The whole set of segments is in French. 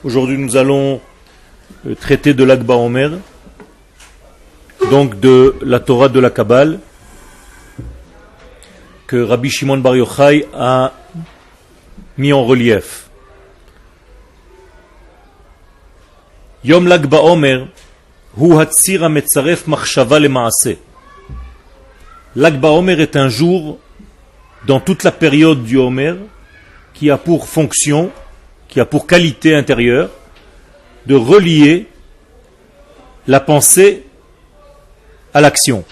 Aujourd'hui, nous allons traiter de l'Ag Ba'omer, donc de la Torah de la Kabbale, que Rabbi Shimon Bar Yochai a mis en relief. Yom l'Ag Ba'omer, hu hatzir hametzaref machshava lema'aseh. L'Ag Ba'omer est un jour dans toute la période du Homer qui a pour fonction, qui a pour qualité intérieure de relier la pensée à l'action.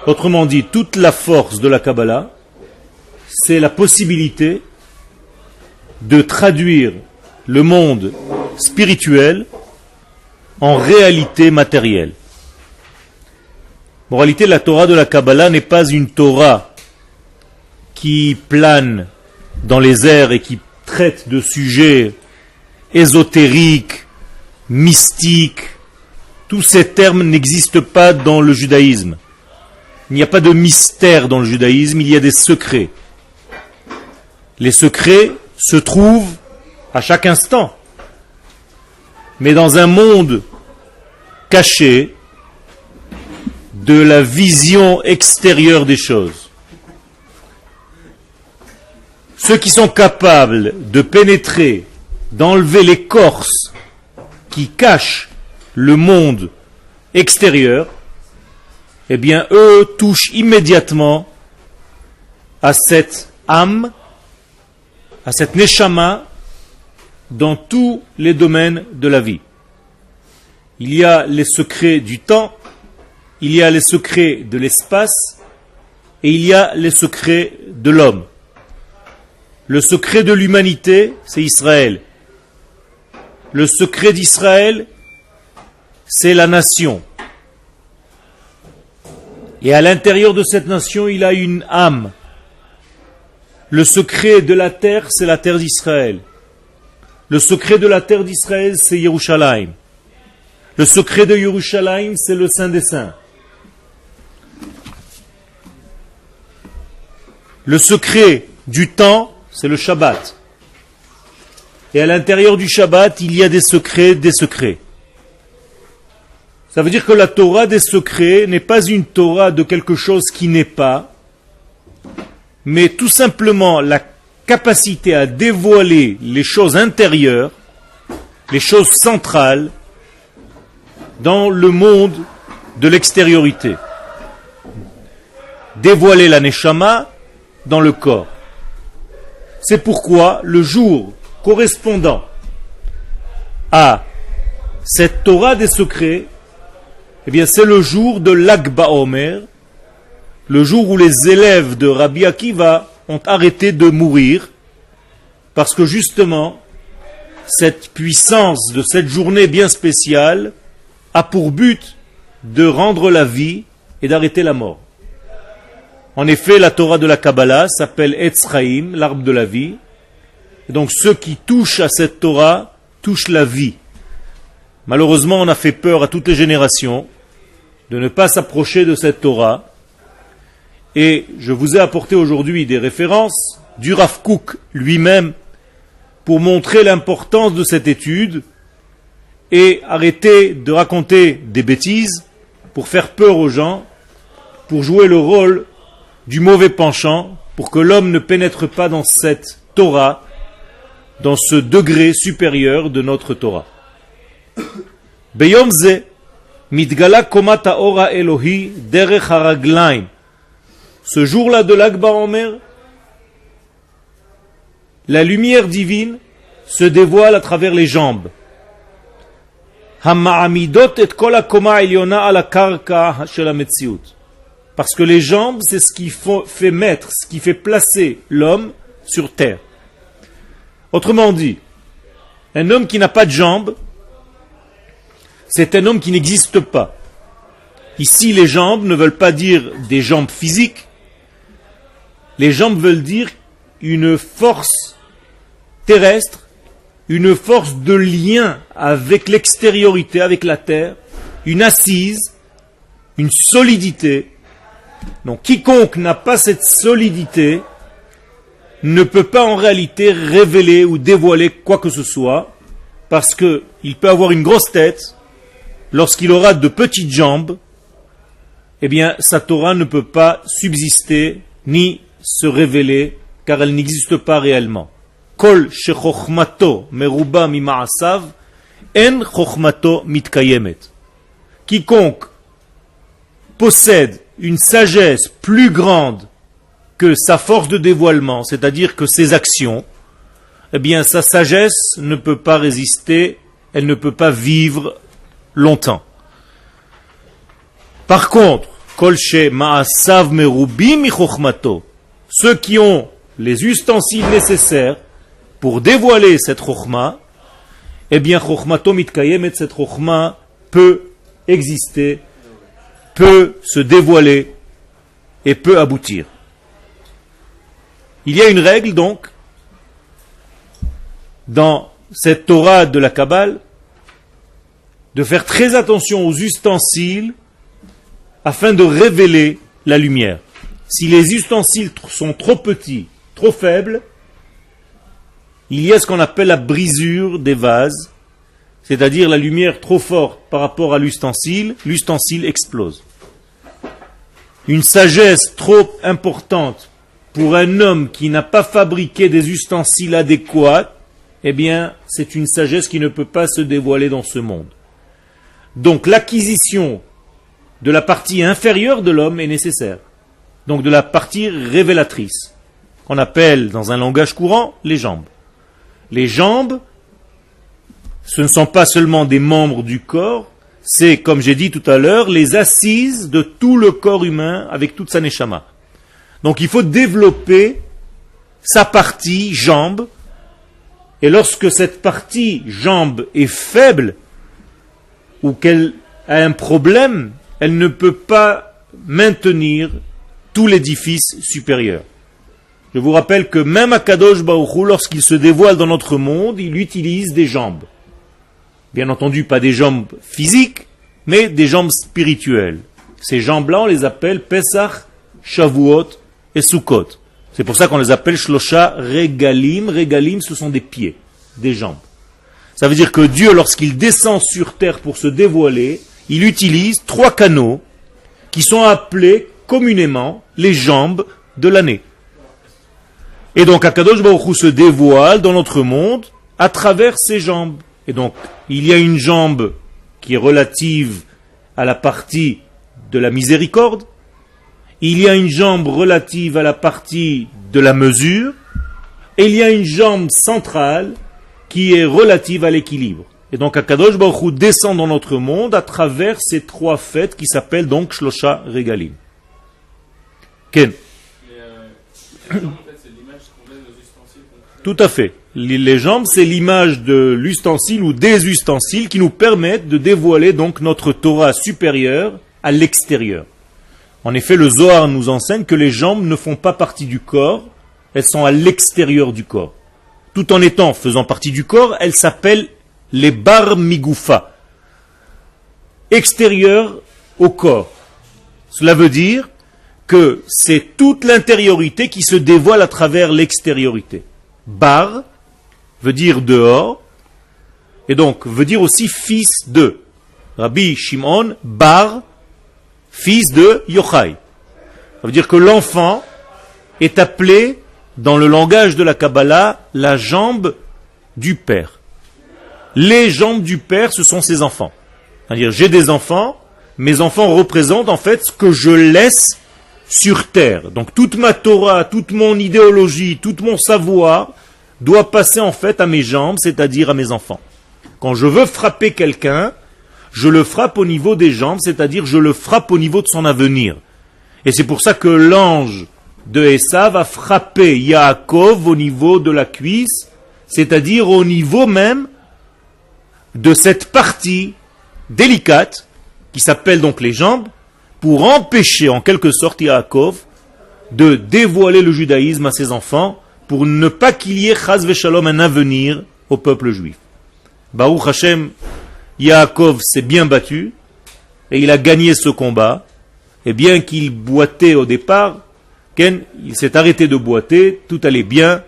Autrement dit, toute la force de la Kabbalah, c'est la possibilité de traduire le monde spirituel en réalité matérielle. En réalité, la Torah de la Kabbalah n'est pas une Torah qui plane dans les airs et qui traite de sujets ésotériques, mystiques. Tous ces termes n'existent pas dans le judaïsme. Il n'y a pas de mystère dans le judaïsme, il y a des secrets. Les secrets se trouvent à chaque instant. Mais dans un monde caché de la vision extérieure des choses. Ceux qui sont capables de pénétrer, d'enlever l'écorce qui cache le monde extérieur, eh bien eux touchent immédiatement à cette âme, à cette neshama dans tous les domaines de la vie. Il y a les secrets du temps, il y a les secrets de l'espace et il y a les secrets de l'homme. Le secret de l'humanité, c'est Israël. Le secret d'Israël, c'est la nation. Et à l'intérieur de cette nation, il a une âme. Le secret de la terre, c'est la terre d'Israël. Le secret de la terre d'Israël, c'est Yerushalayim. Le secret de Yerushalayim, c'est le Saint des Saints. Le secret du temps, c'est le Shabbat. Et à l'intérieur du Shabbat, il y a des secrets, des secrets. Ça veut dire que la Torah des secrets n'est pas une Torah de quelque chose qui n'est pas, mais tout simplement la capacité à dévoiler les choses intérieures, les choses centrales, dans le monde de l'extériorité. Dévoiler la Neshama dans le corps. C'est pourquoi le jour correspondant à cette Torah des secrets, eh bien c'est le jour de l'Ag Ba'omer, le jour où les élèves de Rabbi Akiva ont arrêté de mourir, parce que justement, cette puissance de cette journée bien spéciale a pour but de rendre la vie et d'arrêter la mort. En effet, la Torah de la Kabbalah s'appelle Etz Chaim, l'arbre de la vie. Et donc ceux qui touchent à cette Torah touchent la vie. Malheureusement, on a fait peur à toutes les générations de ne pas s'approcher de cette Torah. Et je vous ai apporté aujourd'hui des références du Rav Kook lui-même pour montrer l'importance de cette étude et arrêter de raconter des bêtises pour faire peur aux gens, pour jouer le rôle du mauvais penchant, pour que l'homme ne pénètre pas dans cette Torah, dans ce degré supérieur de notre Torah. Beyom ze, mitgala komat haora Elohi derech haraglaim. Ce jour-là de l'Ag Ba'omer, la lumière divine se dévoile à travers les jambes. Hama'amidot et kol hakoma elyona ala karka shel hametziut. Parce que les jambes, c'est ce qui fait mettre, ce qui fait placer l'homme sur terre. Autrement dit, un homme qui n'a pas de jambes, c'est un homme qui n'existe pas. Ici, les jambes ne veulent pas dire des jambes physiques. Les jambes veulent dire une force terrestre, une force de lien avec l'extériorité, avec la terre, une assise, une solidité. Donc quiconque n'a pas cette solidité ne peut pas en réalité révéler ou dévoiler quoi que ce soit, parce qu'il peut avoir une grosse tête, lorsqu'il aura de petites jambes, eh bien sa Torah ne peut pas subsister ni se révéler, car elle n'existe pas réellement. Kol shechochmato meruba mima'asav en chochmato mitkayemet. Quiconque possède une sagesse plus grande que sa force de dévoilement, c'est-à-dire que ses actions, eh bien sa sagesse ne peut pas résister, elle ne peut pas vivre longtemps. Par contre, kol she'ma'asav merubim michochmato, ceux qui ont les ustensiles nécessaires pour dévoiler cette chokhma, eh bien chokhmato mitkayemet, cette chokhma peut exister, peut se dévoiler et peut aboutir. Il y a une règle donc dans cette Torah de la Kabbale de faire très attention aux ustensiles afin de révéler la lumière. Si les ustensiles sont trop petits, trop faibles, il y a ce qu'on appelle la brisure des vases, c'est-à-dire la lumière trop forte par rapport à l'ustensile explose. Une sagesse trop importante pour un homme qui n'a pas fabriqué des ustensiles adéquats, eh bien, c'est une sagesse qui ne peut pas se dévoiler dans ce monde. Donc, l'acquisition de la partie inférieure de l'homme est nécessaire. Donc, de la partie révélatrice, qu'on appelle, dans un langage courant, les jambes. Les jambes, ce ne sont pas seulement des membres du corps, c'est, comme j'ai dit tout à l'heure, les assises de tout le corps humain avec toute sa neshama. Donc il faut développer sa partie jambe, et lorsque cette partie jambe est faible, ou qu'elle a un problème, elle ne peut pas maintenir tout l'édifice supérieur. Je vous rappelle que même Akadosh Baruch Hu, lorsqu'il se dévoile dans notre monde, il utilise des jambes. Bien entendu, pas des jambes physiques, mais des jambes spirituelles. Ces jambes-là, on les appelle Pesach, Shavuot et Sukkot. C'est pour ça qu'on les appelle Shlosha Regalim. Regalim, ce sont des pieds, des jambes. Ça veut dire que Dieu, lorsqu'il descend sur terre pour se dévoiler, il utilise 3 canaux qui sont appelés communément les jambes de l'année. Et donc, Akadosh Baruch Hu se dévoile dans notre monde à travers ses jambes. Et donc, il y a une jambe qui est relative à la partie de la miséricorde, il y a une jambe relative à la partie de la mesure, et il y a une jambe centrale qui est relative à l'équilibre. Et donc, Akadosh Baruch Hu descend dans notre monde à travers ces 3 fêtes qui s'appellent donc Shlosha Regalim. Ken? Tout à fait. Les jambes, c'est l'image de l'ustensile ou des ustensiles qui nous permettent de dévoiler donc notre Torah supérieure à l'extérieur. En effet, le Zohar nous enseigne que les jambes ne font pas partie du corps, elles sont à l'extérieur du corps. Tout en faisant partie du corps, elles s'appellent les bar migoufa, extérieur au corps. Cela veut dire que c'est toute l'intériorité qui se dévoile à travers l'extériorité. Bar veut dire dehors, et donc veut dire aussi fils de. Rabbi Shimon Bar, fils de Yochai. Ça veut dire que l'enfant est appelé, dans le langage de la Kabbalah, la jambe du père. Les jambes du père, ce sont ses enfants. C'est-à-dire, j'ai des enfants, mes enfants représentent en fait ce que je laisse sur terre. Donc toute ma Torah, toute mon idéologie, tout mon savoir doit passer en fait à mes jambes, c'est-à-dire à mes enfants. Quand je veux frapper quelqu'un, je le frappe au niveau des jambes, c'est-à-dire je le frappe au niveau de son avenir. Et c'est pour ça que l'ange de Esav va frapper Yaakov au niveau de la cuisse, c'est-à-dire au niveau même de cette partie délicate, qui s'appelle donc les jambes, pour empêcher en quelque sorte Yaakov de dévoiler le judaïsme à ses enfants, pour ne pas qu'il y ait chas v'shalom un avenir au peuple juif. Baruch Hashem, Yaakov s'est bien battu, et il a gagné ce combat, et bien qu'il boitait au départ, Ken, il s'est arrêté de boiter, tout allait bien,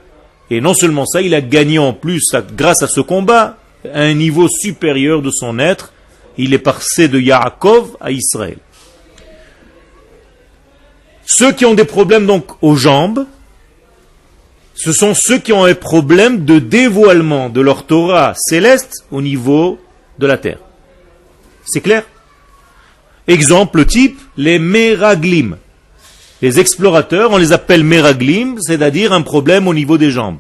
et non seulement ça, il a gagné en plus, grâce à ce combat, à un niveau supérieur de son être. Il est passé de Yaakov à Israël. Ceux qui ont des problèmes donc aux jambes, ce sont ceux qui ont un problème de dévoilement de leur Torah céleste au niveau de la terre. C'est clair? Exemple type, les Meraglim. Les explorateurs, on les appelle Meraglim, c'est-à-dire un problème au niveau des jambes.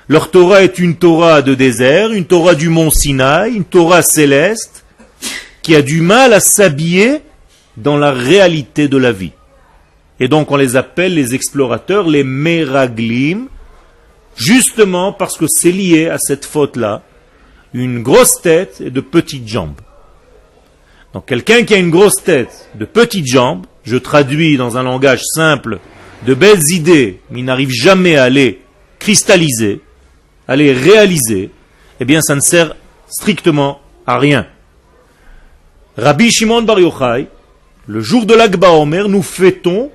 Leur Torah est une Torah de désert, une Torah du mont Sinaï, une Torah céleste, qui a du mal à s'habiller dans la réalité de la vie. Et donc on les appelle les explorateurs, les Meraglim, justement parce que c'est lié à cette faute-là, une grosse tête et de petites jambes. Donc quelqu'un qui a une grosse tête, de petites jambes, je traduis dans un langage simple, de belles idées, mais il n'arrive jamais à les cristalliser, à les réaliser, eh bien ça ne sert strictement à rien. Rabbi Shimon Bar Yochai, le jour de l'Ag BaOmer, nous fêtons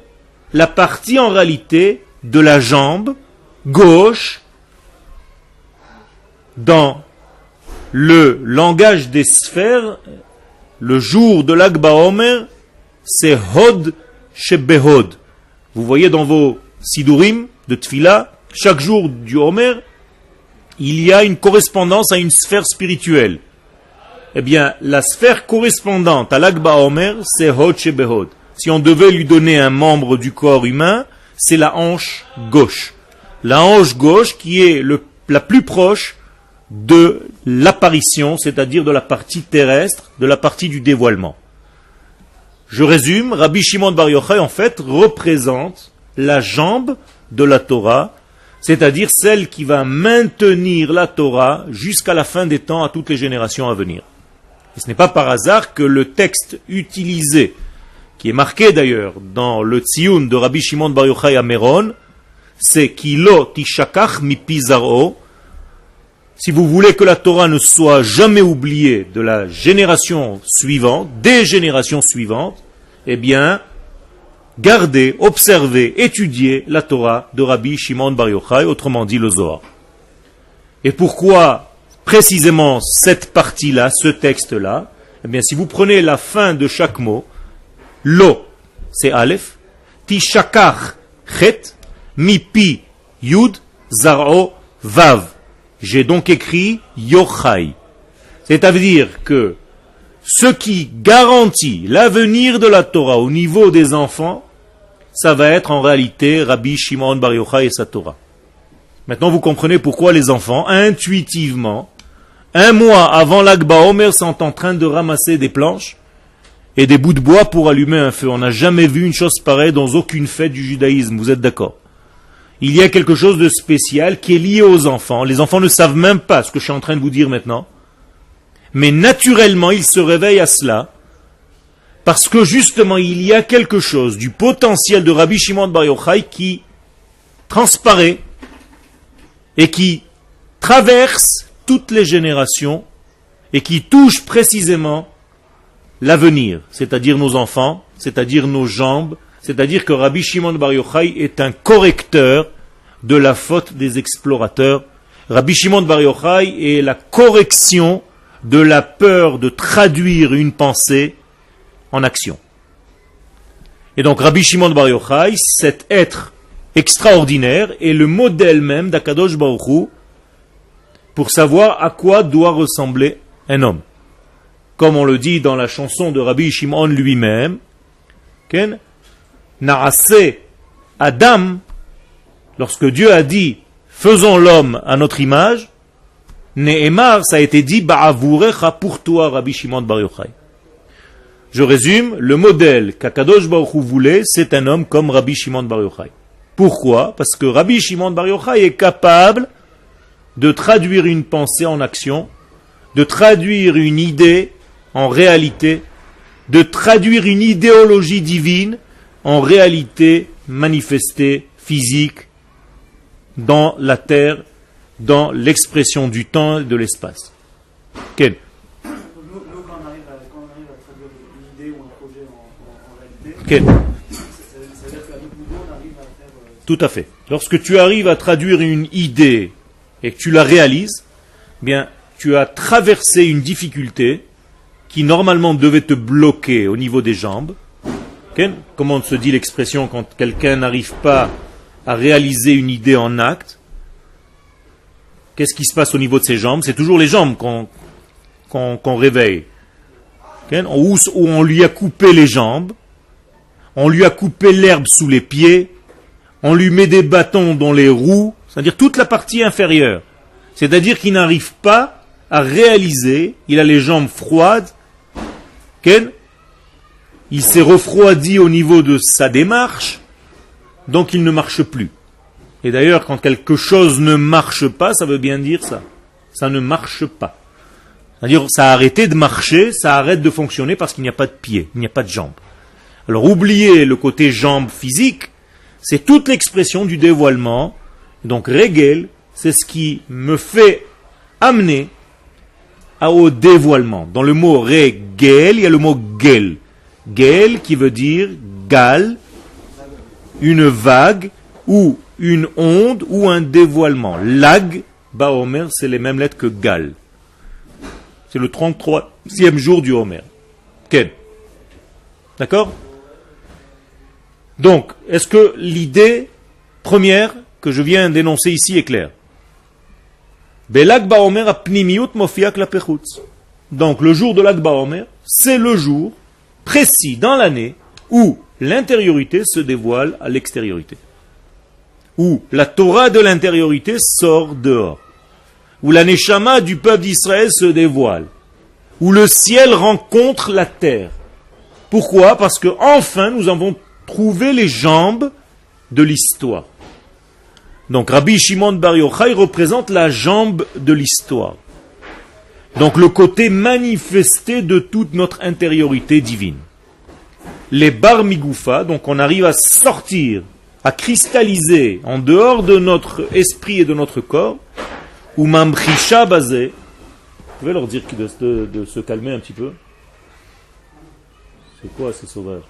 la partie en réalité de la jambe gauche dans le langage des sphères. Le jour de l'Ag BaOmer, c'est Hod Shebehod. Vous voyez dans vos Sidurim de Tfila, chaque jour du Homer, il y a une correspondance à une sphère spirituelle. Eh bien, la sphère correspondante à l'Ag BaOmer, c'est Hod Shebehod. Si on devait lui donner un membre du corps humain, c'est la hanche gauche. La hanche gauche qui est la plus proche de l'apparition, c'est-à-dire de la partie terrestre, de la partie du dévoilement. Je résume, Rabbi Shimon Bar Yochai en fait représente la jambe de la Torah, c'est-à-dire celle qui va maintenir la Torah jusqu'à la fin des temps à toutes les générations à venir. Et ce n'est pas par hasard que le texte utilisé, qui est marqué d'ailleurs dans le Tziyun de Rabbi Shimon Bar Yochai à Méron, c'est Kilo tishakach mipi zaro. Si vous voulez que la Torah ne soit jamais oubliée de la génération suivante, des générations suivantes, eh bien, gardez, observez, étudiez la Torah de Rabbi Shimon Bar Yochai, autrement dit le Zohar. Et pourquoi précisément cette partie-là, ce texte-là? Eh bien, si vous prenez la fin de chaque mot, lo, c'est Aleph, tishakach, chet, mipi, yud, zaro, vav. J'ai donc écrit Yochai. C'est-à-dire que ce qui garantit l'avenir de la Torah au niveau des enfants, ça va être en réalité Rabbi Shimon Bar Yochai et sa Torah. Maintenant vous comprenez pourquoi les enfants, intuitivement, un mois avant l'Ag BaOmer, sont en train de ramasser des planches et des bouts de bois pour allumer un feu. On n'a jamais vu une chose pareille dans aucune fête du judaïsme, vous êtes d'accord? Il y a quelque chose de spécial qui est lié aux enfants. Les enfants ne savent même pas ce que je suis en train de vous dire maintenant. Mais naturellement, ils se réveillent à cela. Parce que justement, il y a quelque chose du potentiel de Rabbi Shimon Bar Yochai qui transparaît et qui traverse toutes les générations et qui touche précisément l'avenir, c'est-à-dire nos enfants, c'est-à-dire nos jambes, c'est-à-dire que Rabbi Shimon Bar Yochai est un correcteur de la faute des explorateurs. Rabbi Shimon Bar Yochai est la correction de la peur de traduire une pensée en action. Et donc Rabbi Shimon Bar Yochai, cet être extraordinaire, est le modèle même d'Akadosh Baruch Hu pour savoir à quoi doit ressembler un homme. Comme on le dit dans la chanson de Rabbi Shimon lui-même, Ken, Naase Adam, lorsque Dieu a dit faisons l'homme à notre image, Nehemar, ça a été dit Ba'avurecha, pour toi Rabbi Shimon Bar Yochai. Je résume, le modèle qu'Akadosh Baruch Hu voulait, c'est un homme comme Rabbi Shimon Bar Yochai. Pourquoi? Parce que Rabbi Shimon Bar Yochai est capable de traduire une pensée en action, de traduire une idée en réalité, de traduire une idéologie divine en réalité manifestée, physique, dans la terre, dans l'expression du temps et de l'espace. Quel? Nous, quand on arrive à traduire une idée ou un projet en réalité, Quel? c'est-à-dire qu'à nous on arrive à faire. Tout à fait. Lorsque tu arrives à traduire une idée et que tu la réalises, eh bien, tu as traversé une difficulté qui normalement devait te bloquer au niveau des jambes. Okay? Comment se dit l'expression quand quelqu'un n'arrive pas à réaliser une idée en acte? Qu'est-ce qui se passe au niveau de ses jambes? C'est toujours les jambes qu'on réveille. Okay? Où on lui a coupé les jambes, on lui a coupé l'herbe sous les pieds, on lui met des bâtons dans les roues, c'est-à-dire toute la partie inférieure. C'est-à-dire qu'il n'arrive pas à réaliser, il a les jambes froides, okay? Il s'est refroidi au niveau de sa démarche, donc il ne marche plus. Et d'ailleurs, quand quelque chose ne marche pas, ça veut bien dire ça. Ça ne marche pas. C'est-à-dire, ça a arrêté de marcher, ça arrête de fonctionner parce qu'il n'y a pas de pied, il n'y a pas de jambes. Alors, oubliez le côté jambes physique, c'est toute l'expression du dévoilement. Donc, régel, c'est ce qui me fait amener au dévoilement. Dans le mot régel, il y a le mot gel. Gel qui veut dire gal, une vague, ou une onde, ou un dévoilement. Lag, Baomer, c'est les mêmes lettres que gal. C'est le 33e jour du Homer. Quel? D'accord? Donc, est-ce que l'idée première que je viens d'énoncer ici est claire? Belag Baomer apnimiut mofiak la pechutz. Donc, le jour de Lag Baomer, c'est le jour précis dans l'année où l'intériorité se dévoile à l'extériorité. Où la Torah de l'intériorité sort dehors. Où la Neshama du peuple d'Israël se dévoile. Où le ciel rencontre la terre. Pourquoi? Parce que enfin nous avons trouvé les jambes de l'histoire. Donc Rabbi Shimon Bar Yochai représente la jambe de l'histoire. Donc le côté manifesté de toute notre intériorité divine. Les bar migoufa, donc on arrive à sortir, à cristalliser en dehors de notre esprit et de notre corps, ou mamchisha bazé. Vous pouvez leur dire de se calmer un petit peu? C'est quoi ces sauvages?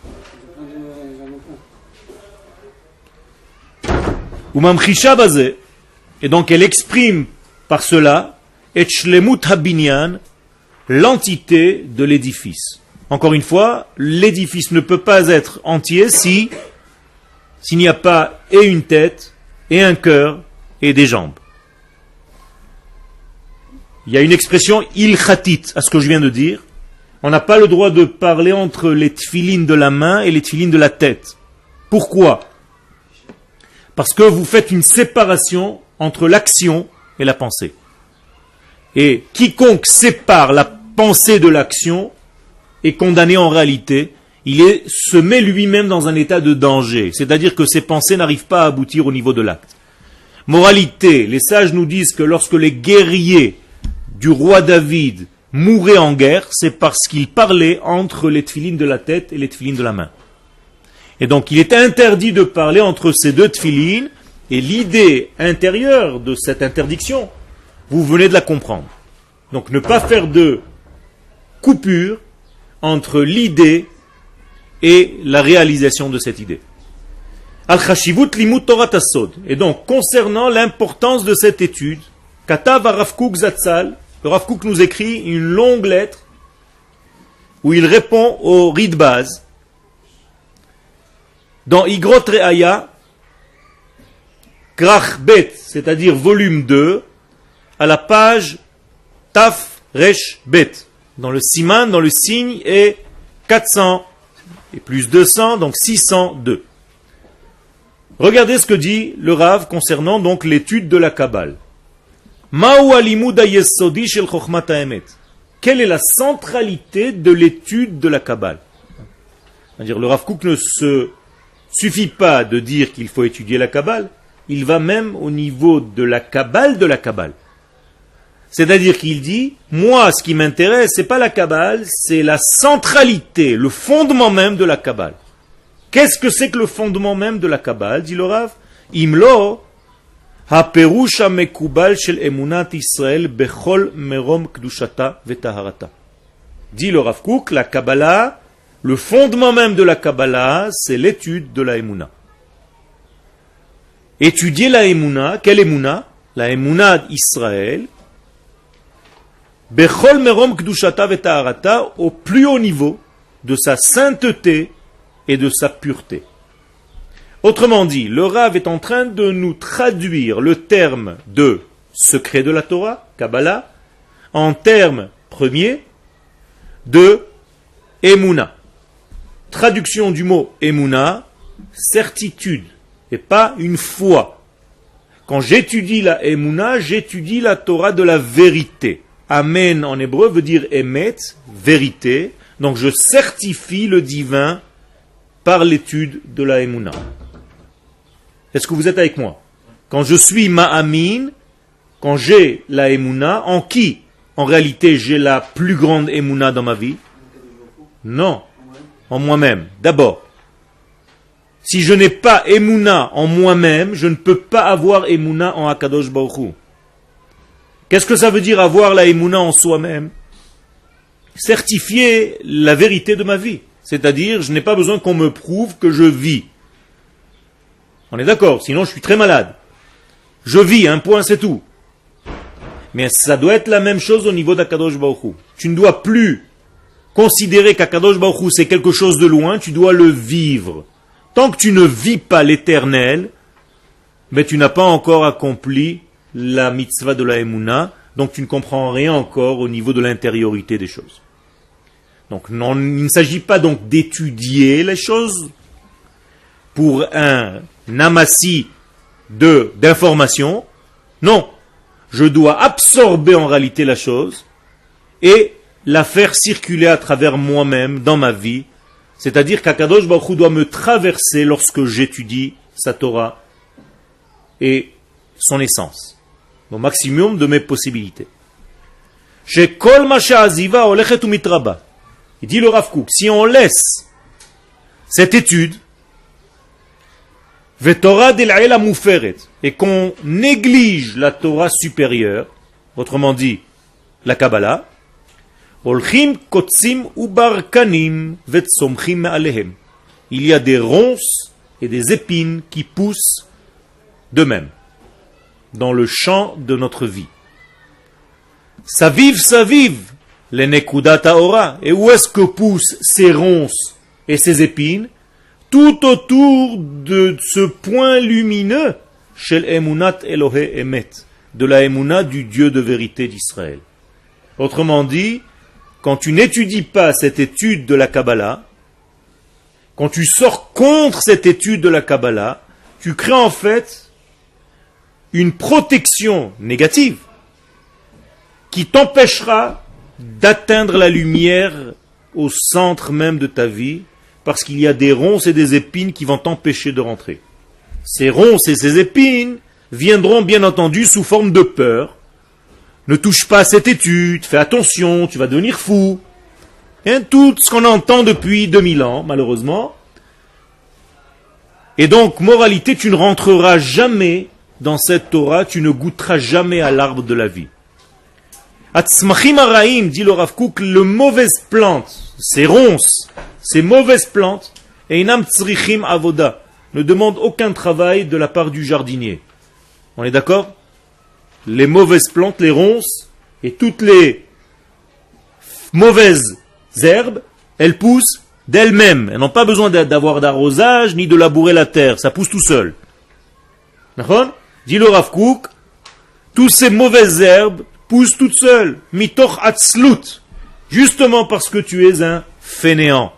Ou mamchisha bazé. Et donc elle exprime par cela et shlemut habinyan, l'entité de l'édifice. Encore une fois, l'édifice ne peut pas être entier s'il n'y a pas et une tête, et un cœur, et des jambes. Il y a une expression ilchatit à ce que je viens de dire. On n'a pas le droit de parler entre les tfilines de la main et les tfilines de la tête. Pourquoi? Parce que vous faites une séparation entre l'action et la pensée. Et quiconque sépare la pensée de l'action est condamné en réalité. Se met lui-même dans un état de danger. C'est-à-dire que ses pensées n'arrivent pas à aboutir au niveau de l'acte. Moralité, les sages nous disent que lorsque les guerriers du roi David mouraient en guerre, c'est parce qu'ils parlaient entre les tfilines de la tête et les tfilines de la main. Et donc il est interdit de parler entre ces deux tfilines, et l'idée intérieure de cette interdiction, vous venez de la comprendre. Donc ne pas faire de coupure entre l'idée et la réalisation de cette idée. Al-Khashivut limut Torat Asod. Et donc, concernant l'importance de cette étude, Katav Rav Kook Zatzal, le Rav Kook nous écrit une longue lettre où il répond au Ridbaz dans Igrot Re'aya, Krach Bet, c'est-à-dire volume 2, à la page Taf Resh Bet, dans le siman, dans le signe, et 400, et plus 200, donc 602. Regardez ce que dit le Rav concernant donc l'étude de la Kabbale. Ma'u alimud hayesodi shel chokhmat ha'emet. Quelle est la centralité de l'étude de la Kabbale? C'est-à-dire, le Rav Kook ne se suffit pas de dire qu'il faut étudier la Kabbale, il va même au niveau de la Kabbale de la Kabbale. C'est-à-dire qu'il dit, moi, ce qui m'intéresse, c'est pas la Kabbale, c'est la centralité, le fondement même de la Kabbale. Qu'est-ce que c'est que le fondement même de la Kabbale, dit le Rav? Imlo, ha-perush ha-mekubal shel emunat Israël bechol merom kdushata vetaharata. Dit le Rav Kook, la Kabbalah, le fondement même de la Kabbalah, c'est l'étude de la Emuna. étudier la Emouna. Quelle Emouna? La Emouna d'Israël. Bechol merom kdushata v'taharata, au plus haut niveau de sa sainteté et de sa pureté. Autrement dit, le Rav est en train de nous traduire le terme de secret de la Torah, Kabbalah, en termes premiers de Emouna. Traduction du mot Emouna, certitude, et pas une foi. Quand j'étudie la Emouna, j'étudie la Torah de la vérité. Amen en hébreu veut dire Emet, vérité. Donc je certifie le divin par l'étude de la Emouna. Est-ce que vous êtes avec moi? Quand je suis Ma'amin, quand j'ai la Emouna, en qui en réalité j'ai la plus grande Emouna dans ma vie? Non, en moi-même. D'abord, si je n'ai pas Emouna en moi-même, je ne peux pas avoir Emouna en Akadosh Baruch Hu. Qu'est-ce que ça veut dire avoir la Emouna en soi-même? Certifier la vérité de ma vie. C'est-à-dire, je n'ai pas besoin qu'on me prouve que je vis. On est d'accord, sinon je suis très malade. Je vis, un point, c'est tout. Mais ça doit être la même chose au niveau d'Akadosh Baruch Hu. Tu ne dois plus considérer qu'Akadosh Baruch Hu c'est quelque chose de loin, tu dois le vivre. Tant que tu ne vis pas l'éternel, mais tu n'as pas encore accompli la mitzvah de la Emouna, donc tu ne comprends rien encore au niveau de l'intériorité des choses. Donc non, il ne s'agit pas donc d'étudier les choses pour un amassis d'informations. Non, je dois absorber en réalité la chose et la faire circuler à travers moi-même dans ma vie. C'est-à-dire qu'Akadosh Baruch Hu doit me traverser lorsque j'étudie sa Torah et son essence, au maximum de mes possibilités. Chez Kol Masha Aziva Olechet Umitraba. Il dit le Rav Kook, si on laisse cette étude, Vetorah Del'Aela Muferet, et qu'on néglige la Torah supérieure, autrement dit, la Kabbalah, Olchim Kotsim Ubarkanim Vetsomchim Alehem. Il y a des ronces et des épines qui poussent d'eux-mêmes dans le champ de notre vie. Saviv, les Nekudat Haora. Et où est-ce que poussent ces ronces et ces épines? Tout autour de ce point lumineux, Shel Emunat Elohe Emet, de la Emuna du Dieu de vérité d'Israël. Autrement dit, quand tu n'étudies pas cette étude de la Kabbalah, quand tu sors contre cette étude de la Kabbalah, tu crées en fait une protection négative qui t'empêchera d'atteindre la lumière au centre même de ta vie, parce qu'il y a des ronces et des épines qui vont t'empêcher de rentrer. Ces ronces et ces épines viendront bien entendu sous forme de peur. Ne touche pas à cette étude, fais attention, tu vas devenir fou. Et tout ce qu'on entend depuis 2000 ans, malheureusement. Et donc, moralité, tu ne rentreras jamais dans cette Torah, tu ne goûteras jamais à l'arbre de la vie. Atzmachim araim, dit le Rav Kook, le mauvaises plantes, ces ronces, ces mauvaises plantes, einam tzrichim avoda, ne demandent aucun travail de la part du jardinier. On est d'accord? Les mauvaises plantes, les ronces, et toutes les mauvaises herbes, elles poussent d'elles-mêmes. Elles n'ont pas besoin d'avoir d'arrosage, ni de labourer la terre. Ça pousse tout seul. D'accord? Dit le Rav Kook, toutes ces mauvaises herbes poussent toutes seules. Mitoch atzlut. Justement parce que tu es un fainéant.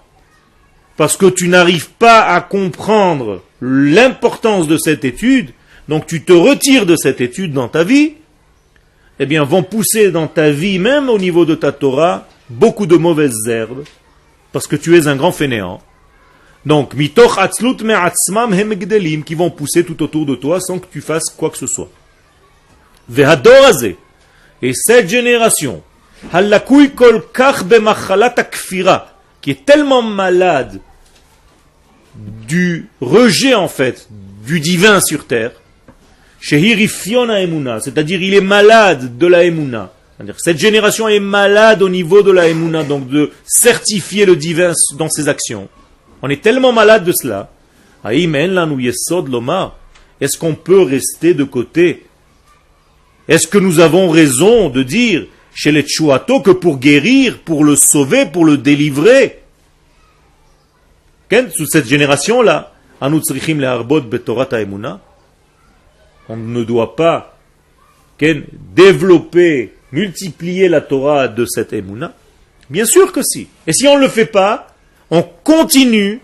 Parce que tu n'arrives pas à comprendre l'importance de cette étude, donc tu te retires de cette étude dans ta vie, eh bien vont pousser dans ta vie, même au niveau de ta Torah, beaucoup de mauvaises herbes, parce que tu es un grand fainéant. Donc, mitoch atzlut me'atzmam hem gdelim, qui vont pousser tout autour de toi sans que tu fasses quoi que ce soit. Vehador hazeh, et cette génération, halakui kol kach bemachalat hakfira, qui est tellement malade du rejet en fait du divin sur terre, c'est-à-dire il est malade de la Emouna. C'est-à-dire cette génération est malade au niveau de la Emouna, donc de certifier le divin dans ses actions. On est tellement malade de cela. Est-ce qu'on peut rester de côté? Est-ce que nous avons raison de dire chez les Tchouato que pour guérir, pour le sauver, pour le délivrer, sous cette génération-là, on ne doit pas développer, multiplier la Torah de cette Emouna? Bien sûr que si. Et si on ne le fait pas, on continue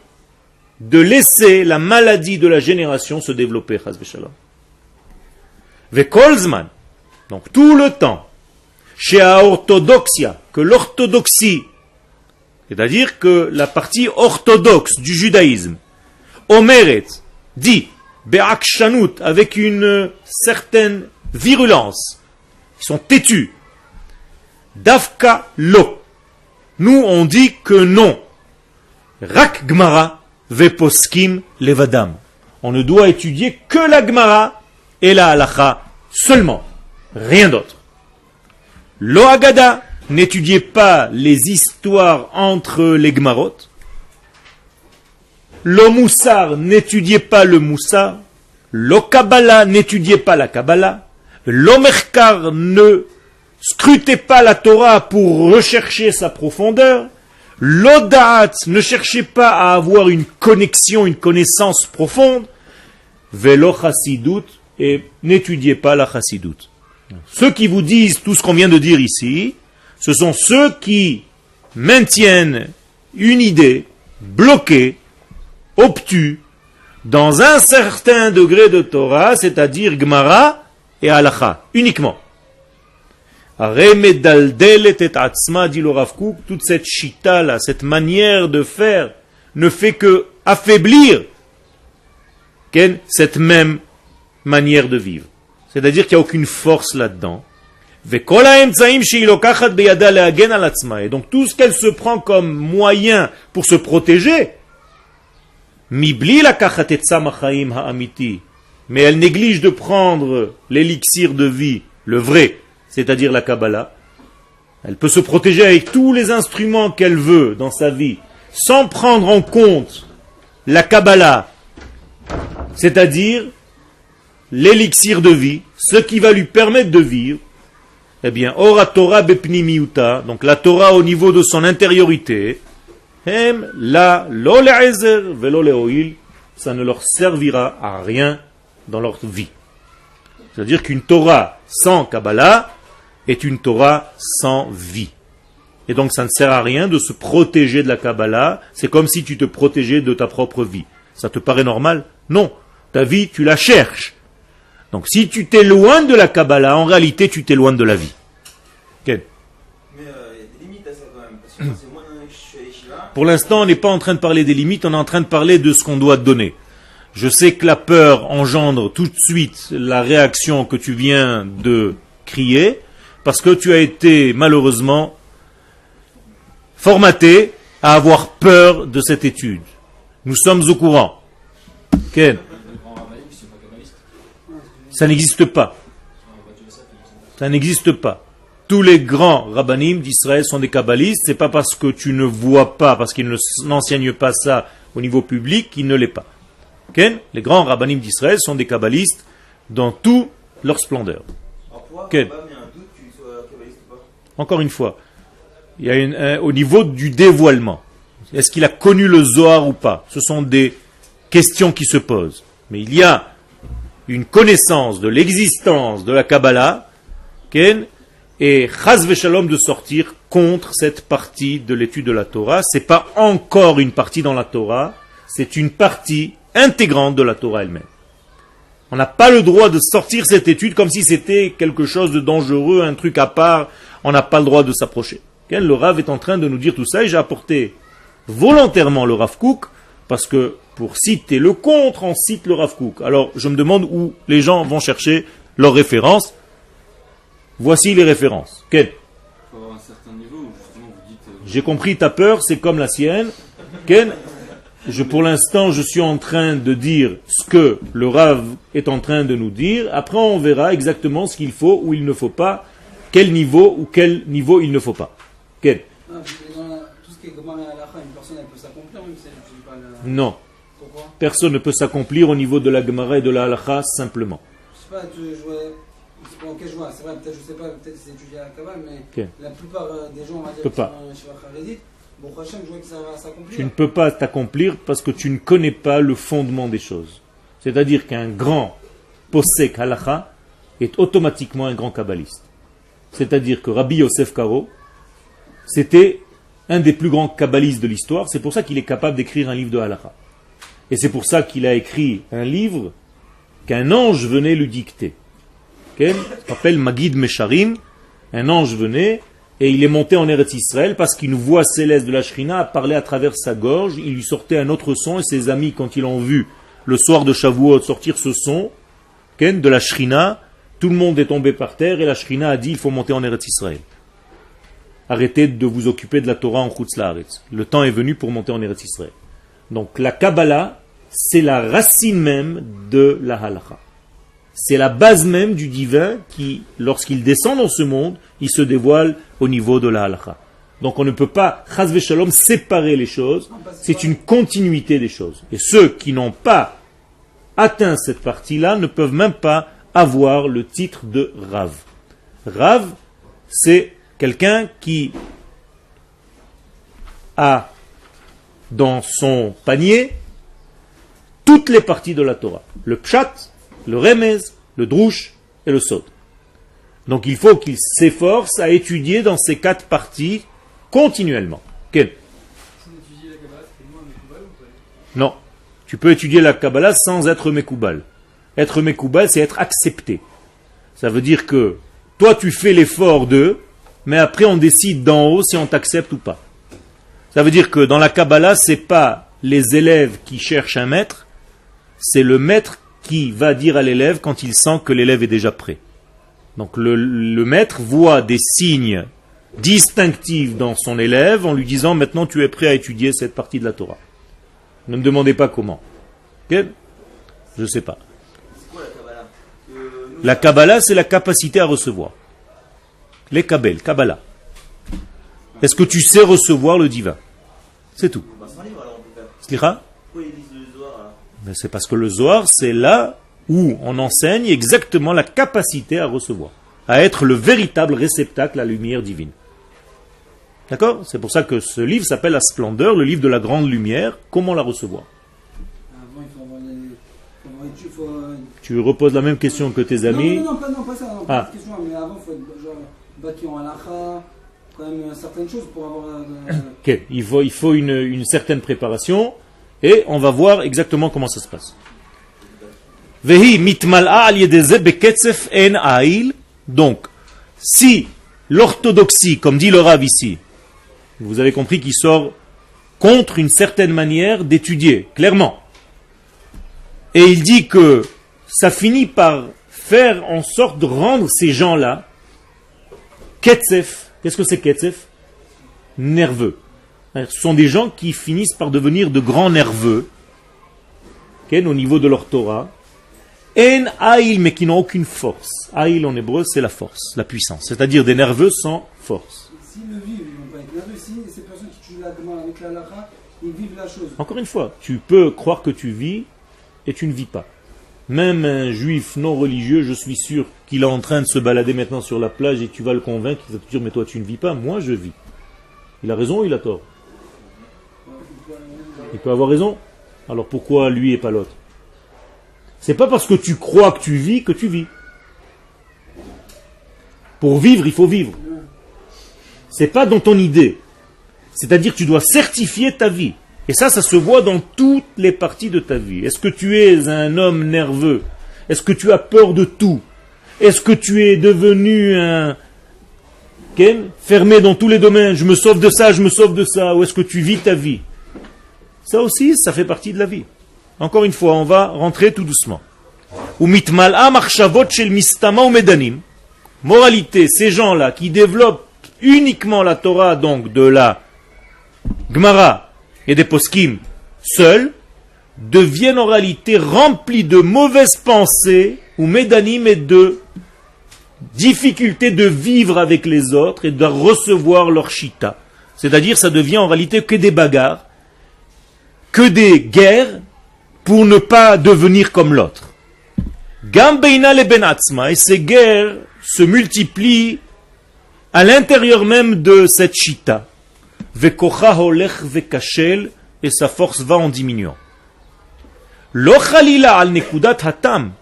de laisser la maladie de la génération se développer. Vekolzman, donc tout le temps, chez orthodoxia, que l'orthodoxie, c'est-à-dire que la partie orthodoxe du judaïsme, Omeret, dit, Be'akshanut, avec une certaine virulence, ils sont têtus, Dafka lo, nous on dit que non, Rak Gmara, Veposkim levadam, on ne doit étudier que la Gmara et la Halacha seulement, rien d'autre. Lo Agada, n'étudiez pas les histoires entre les Gmarot. Lo Moussar, n'étudiez pas le Moussar. Lo Kabbalah, n'étudiez pas la Kabbalah. Lo Merkar, ne scrutez pas la Torah pour rechercher sa profondeur. Lo Da'at, ne cherchez pas à avoir une connexion, une connaissance profonde. Velo Chassidut, et n'étudiez pas la Chassidut. Ceux qui vous disent tout ce qu'on vient de dire ici, ce sont ceux qui maintiennent une idée bloquée, obtue, dans un certain degré de Torah, c'est-à-dire Gemara et Halacha, uniquement. Dit le Rav Kook, toute cette chita là, cette manière de faire, ne fait que affaiblir cette même manière de vivre. C'est-à-dire qu'il n'y a aucune force là-dedans. Et donc tout ce qu'elle se prend comme moyen pour se protéger, mais elle néglige de prendre l'élixir de vie, le vrai, c'est-à-dire la Kabbalah. Elle peut se protéger avec tous les instruments qu'elle veut dans sa vie, sans prendre en compte la Kabbalah, c'est-à-dire l'élixir de vie, ce qui va lui permettre de vivre. Eh bien, ora Torah bepnimiuta, donc la Torah au niveau de son intériorité, hem la lo le'ezer velo le'oil, ça ne leur servira à rien dans leur vie. C'est-à-dire qu'une Torah sans Kabbalah est une Torah sans vie. Et donc ça ne sert à rien de se protéger de la Kabbalah, c'est comme si tu te protégeais de ta propre vie. Ça te paraît normal? Non. Ta vie, tu la cherches. Donc si tu t'éloignes de la Kabbalah, en réalité tu t'éloignes de la vie. Okay. Mais il y a des limites à ça quand même. Parce que c'est moi je suis à Yeshiva. Pour l'instant, on n'est pas en train de parler des limites, on est en train de parler de ce qu'on doit donner. Je sais que la peur engendre tout de suite la réaction que tu viens de crier, parce que tu as été malheureusement formaté à avoir peur de cette étude. Nous sommes au courant. Okay. Ça n'existe pas. Ça n'existe pas. Tous les grands rabbanim d'Israël sont des kabbalistes. C'est pas parce que tu ne vois pas, parce qu'ils n'enseignent pas ça au niveau public, qu'ils ne l'est pas. Okay? Les grands rabbanim d'Israël sont des kabbalistes dans toute leur splendeur. Okay. Encore une fois, il y a au niveau du dévoilement. Est-ce qu'il a connu le Zohar ou pas? Ce sont des questions qui se posent. Mais il y a une connaissance de l'existence de la Kabbalah, et chas v'shalom de sortir contre cette partie de l'étude de la Torah. C'est pas encore une partie dans la Torah, c'est une partie intégrante de la Torah elle-même. On n'a pas le droit de sortir cette étude comme si c'était quelque chose de dangereux, un truc à part, on n'a pas le droit de s'approcher. Le Rav est en train de nous dire tout ça, et j'ai apporté volontairement le Rav Kook, parce que pour citer le contre, on cite le Rav Kook. Alors, je me demande où les gens vont chercher leurs références. Voici les références. Quel? Il faut avoir un certain niveau où justement vous dites... J'ai compris ta peur, c'est comme la sienne. Quel? Pour l'instant, je suis en train de dire ce que le Rav est en train de nous dire. Après, on verra exactement ce qu'il faut ou il ne faut pas, quel niveau ou quel niveau il ne faut pas. Quel? Tout ce qui est Gemara et Halacha, une personne elle peut s'accomplir même si elle n'utilise pas la... Non. Pourquoi Pourquoi? Personne ne peut s'accomplir au niveau de la Gemara et de la Halakha simplement. Je sais pas, c'est pas en quel joie, c'est vrai, peut-être, je sais pas, peut-être c'est étudié à la Kabbale, mais Ok. la plupart des gens, on va dire, Peut qui pas. sont chez Haredit, bon, Hachem, je vois que ça va s'accomplir. Tu ne peux pas t'accomplir parce que tu ne connais pas le fondement des choses. C'est-à-dire qu'un grand posek halakha est automatiquement un grand kabbaliste. C'est-à-dire que Rabbi Yosef Karo, c'était un des plus grands kabbalistes de l'histoire. C'est pour ça qu'il est capable d'écrire un livre de halakha. Et c'est pour ça qu'il a écrit un livre qu'un ange venait lui dicter. Okay? Ça s'appelle Magid Mesharim. Un ange venait et il est monté en Eretz Israël parce qu'une voix céleste de la Shrina parlait à travers sa gorge. Il lui sortait un autre son et ses amis, quand ils l'ont vu le soir de Shavuot sortir ce son de la Shrina, tout le monde est tombé par terre et la Shrina a dit il faut monter en Eretz Israël. Arrêtez de vous occuper de la Torah en Chutz La'aretz. Le temps est venu pour monter en Eretz Israël. Donc la Kabbalah, c'est la racine même de la Halakha. C'est la base même du divin qui, lorsqu'il descend dans ce monde, il se dévoile au niveau de la Halakha. Donc on ne peut pas, chas v'shalom, séparer les choses. C'est une continuité des choses. Et ceux qui n'ont pas atteint cette partie-là ne peuvent même pas avoir le titre de Rav. Rav, c'est quelqu'un qui a dans son panier toutes les parties de la Torah. Le pshat, le remez, le drush et le sod. Donc il faut qu'il s'efforce à étudier dans ces 4 parties continuellement. Quel? Non. Tu peux étudier la Kabbalah sans être Mekoubal. Être Mekoubal, c'est être accepté. Ça veut dire que toi tu fais l'effort de, mais après on décide d'en haut si on t'accepte ou pas. Ça veut dire que dans la Kabbalah, c'est pas les élèves qui cherchent un maître, c'est le maître qui va dire à l'élève quand il sent que l'élève est déjà prêt. Donc le maître voit des signes distinctifs dans son élève en lui disant maintenant tu es prêt à étudier cette partie de la Torah. Ne me demandez pas comment. Okay? Je ne sais pas. C'est quoi la Kabbalah? La Kabbalah, c'est la capacité à recevoir. Les Kabbalah. Est-ce que tu sais recevoir le divin? C'est tout. Bah, sans livre alors on peut faire. Slira? Pourquoi ils lisent le Zohar là? Mais c'est parce que le Zohar, c'est là où on enseigne exactement la capacité à recevoir, à être le véritable réceptacle à la lumière divine. D'accord? C'est pour ça que ce livre s'appelle La Splendeur, le livre de la grande lumière. Comment la recevoir? Avant, il faut avoir les. Il faut. Tu reposes la même question que tes amis. Non, pas ça. Non, Ah. pas cette question, mais avant, il faut être genre bâti en halakha, quand même certaines choses pour avoir. Ok, il faut une certaine préparation et on va voir exactement comment ça se passe. Vehi mitmal'a al yedeze beketzef en ail. Donc, si l'orthodoxie, comme dit le Rav ici, vous avez compris qu'il sort contre une certaine manière d'étudier, clairement. Et il dit que ça finit par faire en sorte de rendre ces gens-là ketzef. Qu'est-ce que c'est ketzef? Nerveux. Ce sont des gens qui finissent par devenir de grands nerveux, au niveau de leur Torah. En aïl, mais qui n'ont aucune force. Aïl en hébreu, c'est la force, la puissance. C'est-à-dire des nerveux sans force. S'ils le vivent, ils ne vont pas être nerveux. Si ces personnes qui tuent la demande avec la halakha, ils vivent la chose. Encore une fois, tu peux croire que tu vis et tu ne vis pas. Même un juif non religieux, je suis sûr qu'il est en train de se balader maintenant sur la plage et tu vas le convaincre, il va te dire mais toi tu ne vis pas, moi je vis. Il a raison ou il a tort? Il peut avoir raison. Alors pourquoi lui et pas l'autre? C'est pas parce que tu crois que tu vis que tu vis. Pour vivre, il faut vivre. C'est pas dans ton idée. C'est-à-dire que tu dois certifier ta vie. Et ça se voit dans toutes les parties de ta vie. Est-ce que tu es un homme nerveux? Est-ce que tu as peur de tout? Est-ce que tu es devenu un fermé dans tous les domaines? Je me sauve de ça, je me sauve de ça. Ou est-ce que tu vis ta vie? Ça aussi, ça fait partie de la vie. Encore une fois, on va rentrer tout doucement. Moralité, ces gens-là qui développent uniquement la Torah, donc de la Gemara et des Poskim seuls, deviennent en réalité remplis de mauvaises pensées ou médanim et de difficulté de vivre avec les autres et de recevoir leur shita. C'est-à-dire, ça devient en réalité que des bagarres, que des guerres, pour ne pas devenir comme l'autre. Gam beina le ben atzma, et ces guerres se multiplient à l'intérieur même de cette chita. Vekocha holech vekashel, et sa force va en diminuant. Lo chalila al nekudat hatam.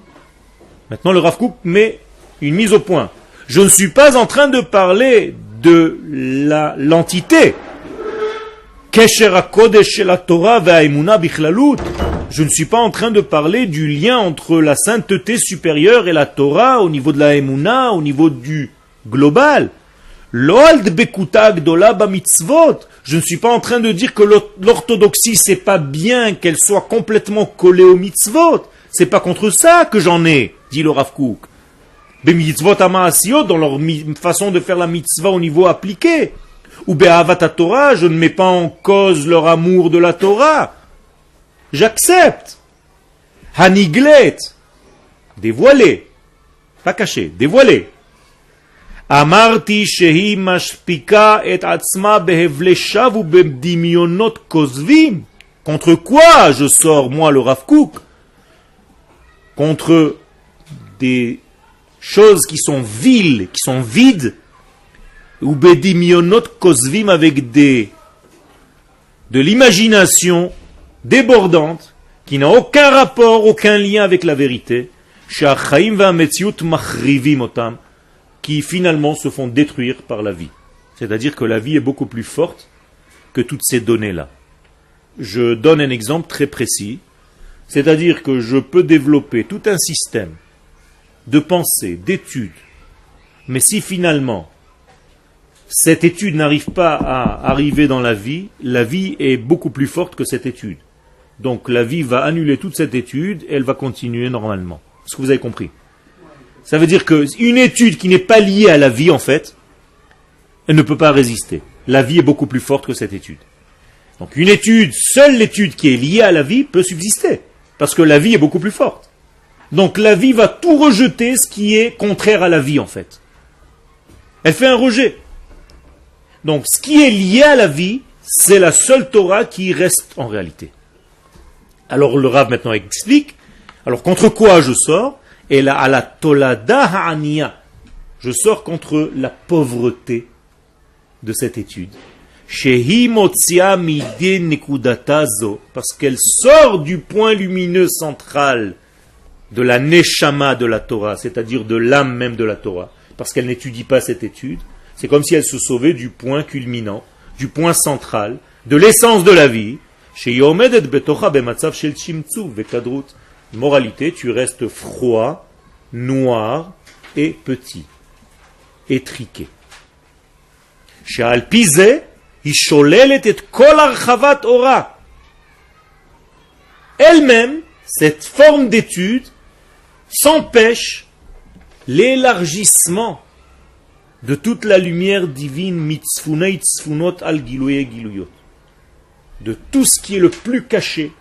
Maintenant le Rav Kook met une mise au point. Je ne suis pas en train de parler de l'entité. Kesher hakodesh shel haTorah ve'haemuna bichlalut. Je ne suis pas en train de parler du lien entre la sainteté supérieure et la Torah au niveau de la Emouna, au niveau du global. Je ne suis pas en train de dire que l'orthodoxie, c'est pas bien qu'elle soit complètement collée aux mitzvot. C'est pas contre ça que j'en ai, dit le Rav Kook. Dans leur façon de faire la mitzvah au niveau appliqué. Ou be'avat Torah, je ne mets pas en cause leur amour de la Torah. J'accepte. Haniglet, dévoilé, pas caché, dévoilé. Amarti shehi mashpika et atzma behevleshav u b'dimyonot kozvim. Contre quoi je sors, moi, le Rav Kook? Contre des choses qui sont viles, qui sont vides, ou b'dimyonot kozvim, avec de l'imagination débordante, qui n'a aucun rapport, aucun lien avec la vérité, qui finalement se font détruire par la vie. C'est-à-dire que la vie est beaucoup plus forte que toutes ces données-là. Je donne un exemple très précis, c'est-à-dire que je peux développer tout un système de pensée, d'études, mais si finalement cette étude n'arrive pas à arriver dans la vie est beaucoup plus forte que cette étude. Donc la vie va annuler toute cette étude et elle va continuer normalement. Est-ce que vous avez compris? Ça veut dire qu'une étude qui n'est pas liée à la vie, en fait, elle ne peut pas résister. La vie est beaucoup plus forte que cette étude. Donc une étude, seule l'étude qui est liée à la vie peut subsister, parce que la vie est beaucoup plus forte. Donc la vie va tout rejeter ce qui est contraire à la vie, en fait. Elle fait un rejet. Donc ce qui est lié à la vie, c'est la seule Torah qui reste en réalité. Alors le Rav maintenant explique, alors contre quoi je sors? Et là, à la tolada ha'aniya, je sors contre la pauvreté de cette étude. Shehi motzia mide nekudatazo, parce qu'elle sort du point lumineux central de la neshama de la Torah, c'est-à-dire de l'âme même de la Torah, parce qu'elle n'étudie pas cette étude. C'est comme si elle se sauvait du point culminant, du point central, de l'essence de la vie. Moralité, tu restes froid, noir et petit, étriqué. Elle-même, cette forme d'étude, s'empêche l'élargissement de toute la lumière divine, mitzfunei tzfunot al gilouye gilouyot, de tout ce qui est le plus caché,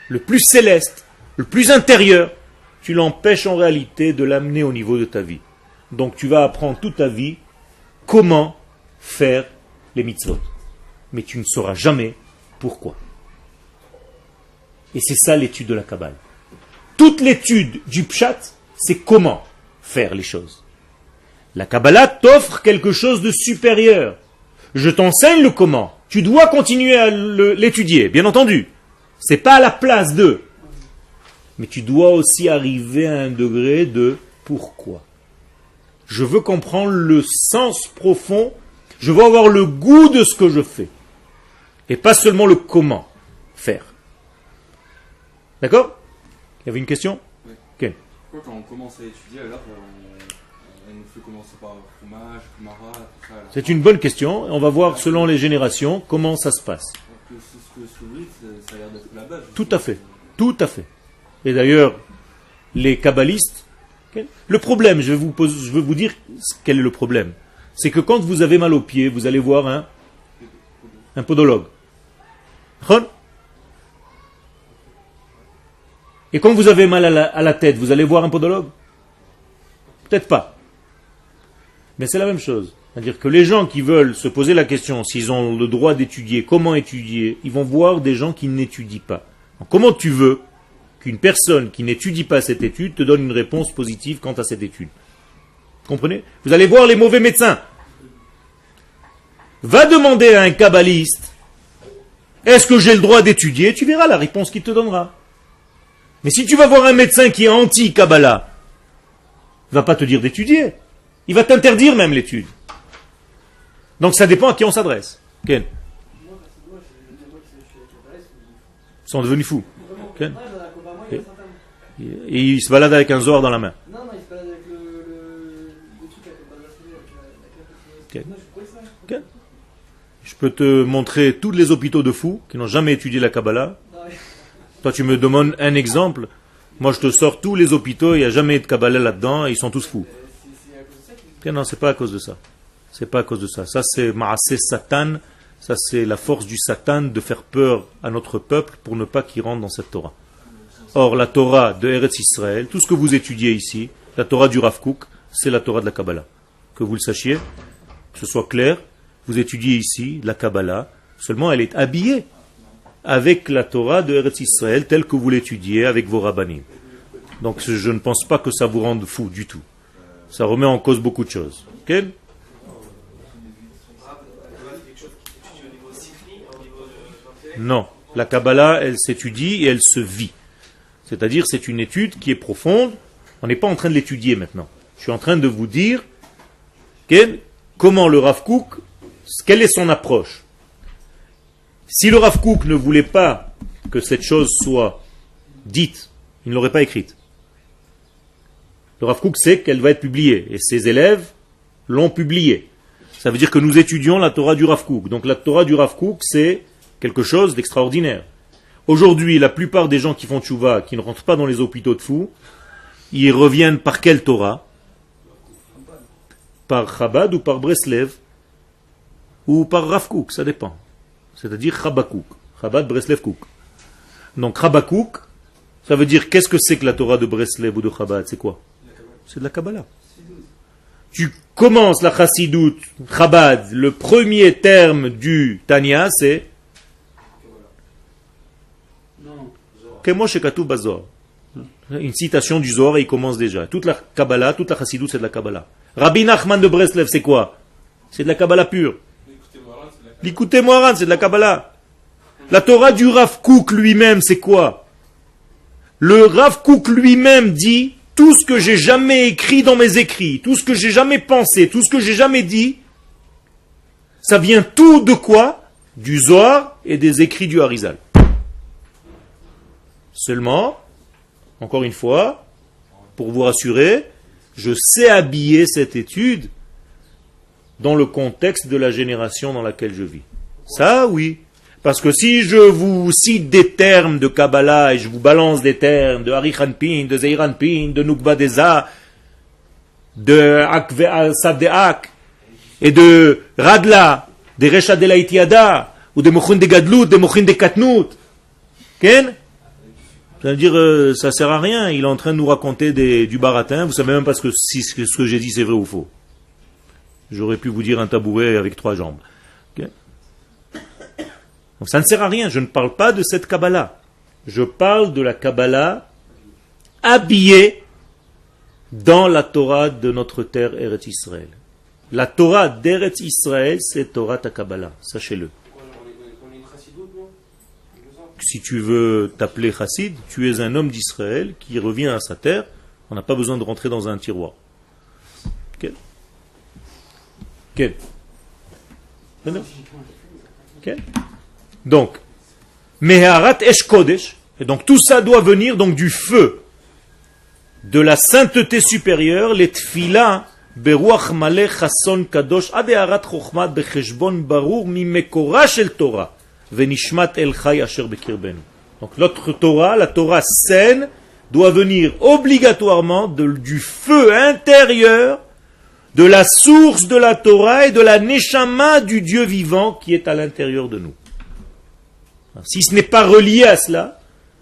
le plus céleste, le plus intérieur, tu l'empêches en réalité de l'amener au niveau de ta vie. Donc tu vas apprendre toute ta vie comment faire les mitzvot. Mais tu ne sauras jamais pourquoi. Et c'est ça l'étude de la Kabbale. Toute l'étude du Pshat, c'est comment faire les choses. La Kabbalah t'offre quelque chose de supérieur. Je t'enseigne le comment. Tu dois continuer à l'étudier, bien entendu. C'est pas à la place de. Mais tu dois aussi arriver à un degré de pourquoi. Je veux comprendre le sens profond. Je veux avoir le goût de ce que je fais. Et pas seulement le comment faire. D'accord? Il y avait une question? Oui. Okay. Pourquoi quand on commence à étudier, alors on nous fait commencer par Chumash, Gemara, tout ça. C'est une bonne question. On va voir selon les générations comment ça se passe. Ce que vous dites, ça a l'air d'être la base. Tout à fait. Tout à fait. Et d'ailleurs, les kabbalistes, le problème, je vais vous dire quel est le problème. C'est que quand vous avez mal aux pieds, vous allez voir un podologue. Et quand vous avez mal à la tête, vous allez voir un podologue? Peut-être pas. Mais c'est la même chose. C'est-à-dire que les gens qui veulent se poser la question s'ils ont le droit d'étudier, comment étudier, ils vont voir des gens qui n'étudient pas. Donc, comment tu veux qu'une personne qui n'étudie pas cette étude te donne une réponse positive quant à cette étude. Comprenez? Vous allez voir les mauvais médecins. Va demander à un kabbaliste, est-ce que j'ai le droit d'étudier? Tu verras la réponse qu'il te donnera. Mais si tu vas voir un médecin qui est anti-Kabbalah, il ne va pas te dire d'étudier. Il va t'interdire même l'étude. Donc ça dépend à qui on s'adresse. Ken? Ils sont devenus fous. Ken? Et il se balade avec un zohar dans la main. Non, il se balade avec le truc avec le Ken? Je peux te montrer tous les hôpitaux de fous qui n'ont jamais étudié la Kabbalah. Toi, tu me demandes un exemple. Moi, je te sors tous les hôpitaux, il n'y a jamais de Kabbalah là-dedans, et ils sont tous fous. Non, c'est pas à cause de ça. C'est pas à cause de ça. Ça, c'est Maaseh Satan. Ça, c'est la force du Satan de faire peur à notre peuple pour ne pas qu'il rentre dans cette Torah. Or, la Torah de Eretz Israël, tout ce que vous étudiez ici, la Torah du Rav Kook, c'est la Torah de la Kabbalah. Que vous le sachiez, que ce soit clair, vous étudiez ici la Kabbalah, seulement elle est habillée avec la Torah de Eretz Israël telle que vous l'étudiez avec vos rabbanim. Donc je ne pense pas que ça vous rende fou du tout. Ça remet en cause beaucoup de choses. Okay? Non, la Kabbalah, elle s'étudie et elle se vit. C'est-à-dire, c'est une étude qui est profonde. On n'est pas en train de l'étudier maintenant. Je suis en train de vous dire comment le Rav Kook, quelle est son approche. Si le Rav Kook ne voulait pas que cette chose soit dite, il ne l'aurait pas écrite. Le Rav Kook sait qu'elle va être publiée et ses élèves l'ont publiée. Ça veut dire que nous étudions la Torah du Rav Kook. Donc la Torah du Rav Kook, c'est quelque chose d'extraordinaire. Aujourd'hui, la plupart des gens qui font tchouva, qui ne rentrent pas dans les hôpitaux de fous, ils reviennent par quelle Torah? Par Chabad ou par Breslev ou par Rav Kook, ça dépend. C'est-à-dire Chabakouk. Chabad, Breslev, Kouk. Donc Chabakouk, ça veut dire qu'est-ce que c'est que la Torah de Breslev ou de Chabad? C'est quoi? C'est de la Kabbalah. Tu commences la Chassidut, Chabad, le premier terme du Tanya, c'est Kemo Shekatu Bazor. Une citation du Zohar et il commence déjà. Toute la Kabbalah, toute la Chassidut, c'est de la Kabbalah. Rabbi Nachman de Breslev, c'est quoi? C'est de la Kabbalah pure. L'écoutez Moharan, c'est de la Kabbalah. La Torah du Rav Kook lui-même, c'est quoi? Le Rav Kook lui-même dit tout ce que j'ai jamais écrit dans mes écrits, tout ce que j'ai jamais pensé, tout ce que j'ai jamais dit, ça vient tout de quoi? Du Zohar et des écrits du Harizal. Seulement, encore une fois, pour vous rassurer, je sais habiller cette étude dans le contexte de la génération dans laquelle je vis. Ça, oui. Parce que si je vous cite des termes de Kabbalah et je vous balance des termes de Hari Hanpin, de Zeir Hanpin, de Nukba Deza, de Akve Savdeak et de Radla, de Resha de Laitiada, ou de Mochin de Gadlut, de Mochin de Katnout, Ken? Ça veut dire, ça sert à rien. Il est en train de nous raconter du baratin. Vous savez même pas si ce que j'ai dit c'est vrai ou faux. J'aurais pu vous dire un tabouret avec 3 jambes. Okay. Donc ça ne sert à rien. Je ne parle pas de cette Kabbalah. Je parle de la Kabbalah habillée dans la Torah de notre terre Eretz Israël. La Torah d'Eretz Israël, c'est Torah ta Kabbalah. Sachez-le. Si tu veux t'appeler chassid, tu es un homme d'Israël qui revient à sa terre. On n'a pas besoin de rentrer dans un tiroir. Quel? Donc, Meharat Esh Kodesh, et donc tout ça doit venir donc du feu, de la sainteté supérieure, les tfila, beruach maleh chasson kadosh, adeharat chokhmat becheshbon barur mi mekora shel Torah. Venishmat el chay asher bekirbenu. Donc notre Torah, la Torah saine, doit venir obligatoirement du feu intérieur, de la source de la Torah et de la neshama du Dieu vivant qui est à l'intérieur de nous. Si ce n'est pas relié à cela,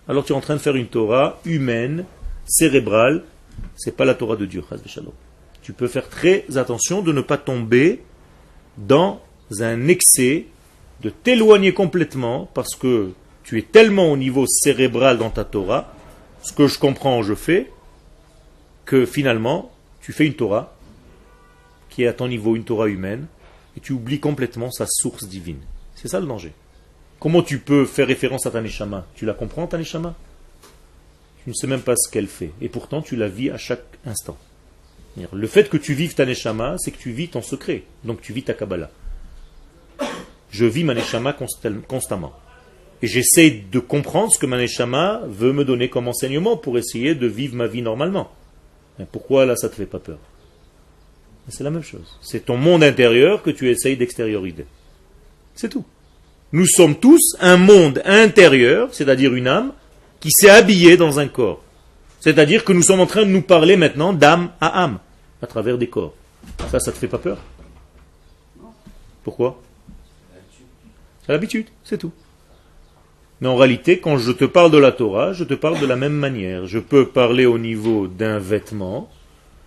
alors tu es en train de faire une Torah humaine, cérébrale, c'est pas la Torah de Dieu. Tu peux faire très attention de ne pas tomber dans un excès, de t'éloigner complètement parce que tu es tellement au niveau cérébral dans ta Torah ce que je comprends, je fais, que finalement, tu fais une Torah qui est à ton niveau une Torah humaine, et tu oublies complètement sa source divine. C'est ça le danger. Comment tu peux faire référence à ta Neshama? Tu la comprends, ta Neshama? Tu ne sais même pas ce qu'elle fait, et pourtant tu la vis à chaque instant. Le fait que tu vives ta Neshama, c'est que tu vis ton secret, donc tu vis ta Kabbalah. Je vis ma Neshama constamment. Et j'essaie de comprendre ce que ma Neshama veut me donner comme enseignement pour essayer de vivre ma vie normalement. Mais pourquoi là ça ne te fait pas peur? C'est la même chose. C'est ton monde intérieur que tu essayes d'extérioriser. C'est tout. Nous sommes tous un monde intérieur, c'est-à-dire une âme, qui s'est habillée dans un corps. C'est-à-dire que nous sommes en train de nous parler maintenant d'âme à âme, à travers des corps. Ça ne te fait pas peur? Pourquoi? C'est l'habitude, c'est tout. Mais en réalité, quand je te parle de la Torah, je te parle de la même manière. Je peux parler au niveau d'un vêtement,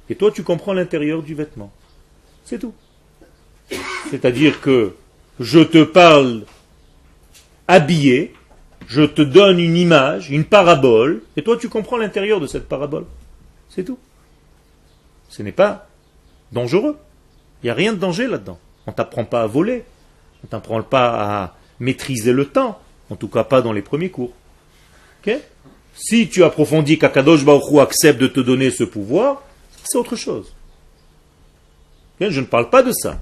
et toi tu comprends l'intérieur du vêtement. C'est tout. C'est-à-dire que je te parle habillé, je te donne une image, une parabole, et toi tu comprends l'intérieur de cette parabole. C'est tout. Ce n'est pas dangereux. Il n'y a rien de danger là-dedans. On ne t'apprend pas à voler, on ne t'apprend pas à maîtriser le temps, en tout cas pas dans les premiers cours. Okay? Si tu approfondis qu'Akadosh Baruch Hu accepte de te donner ce pouvoir, c'est autre chose. Okay? Je ne parle pas de ça.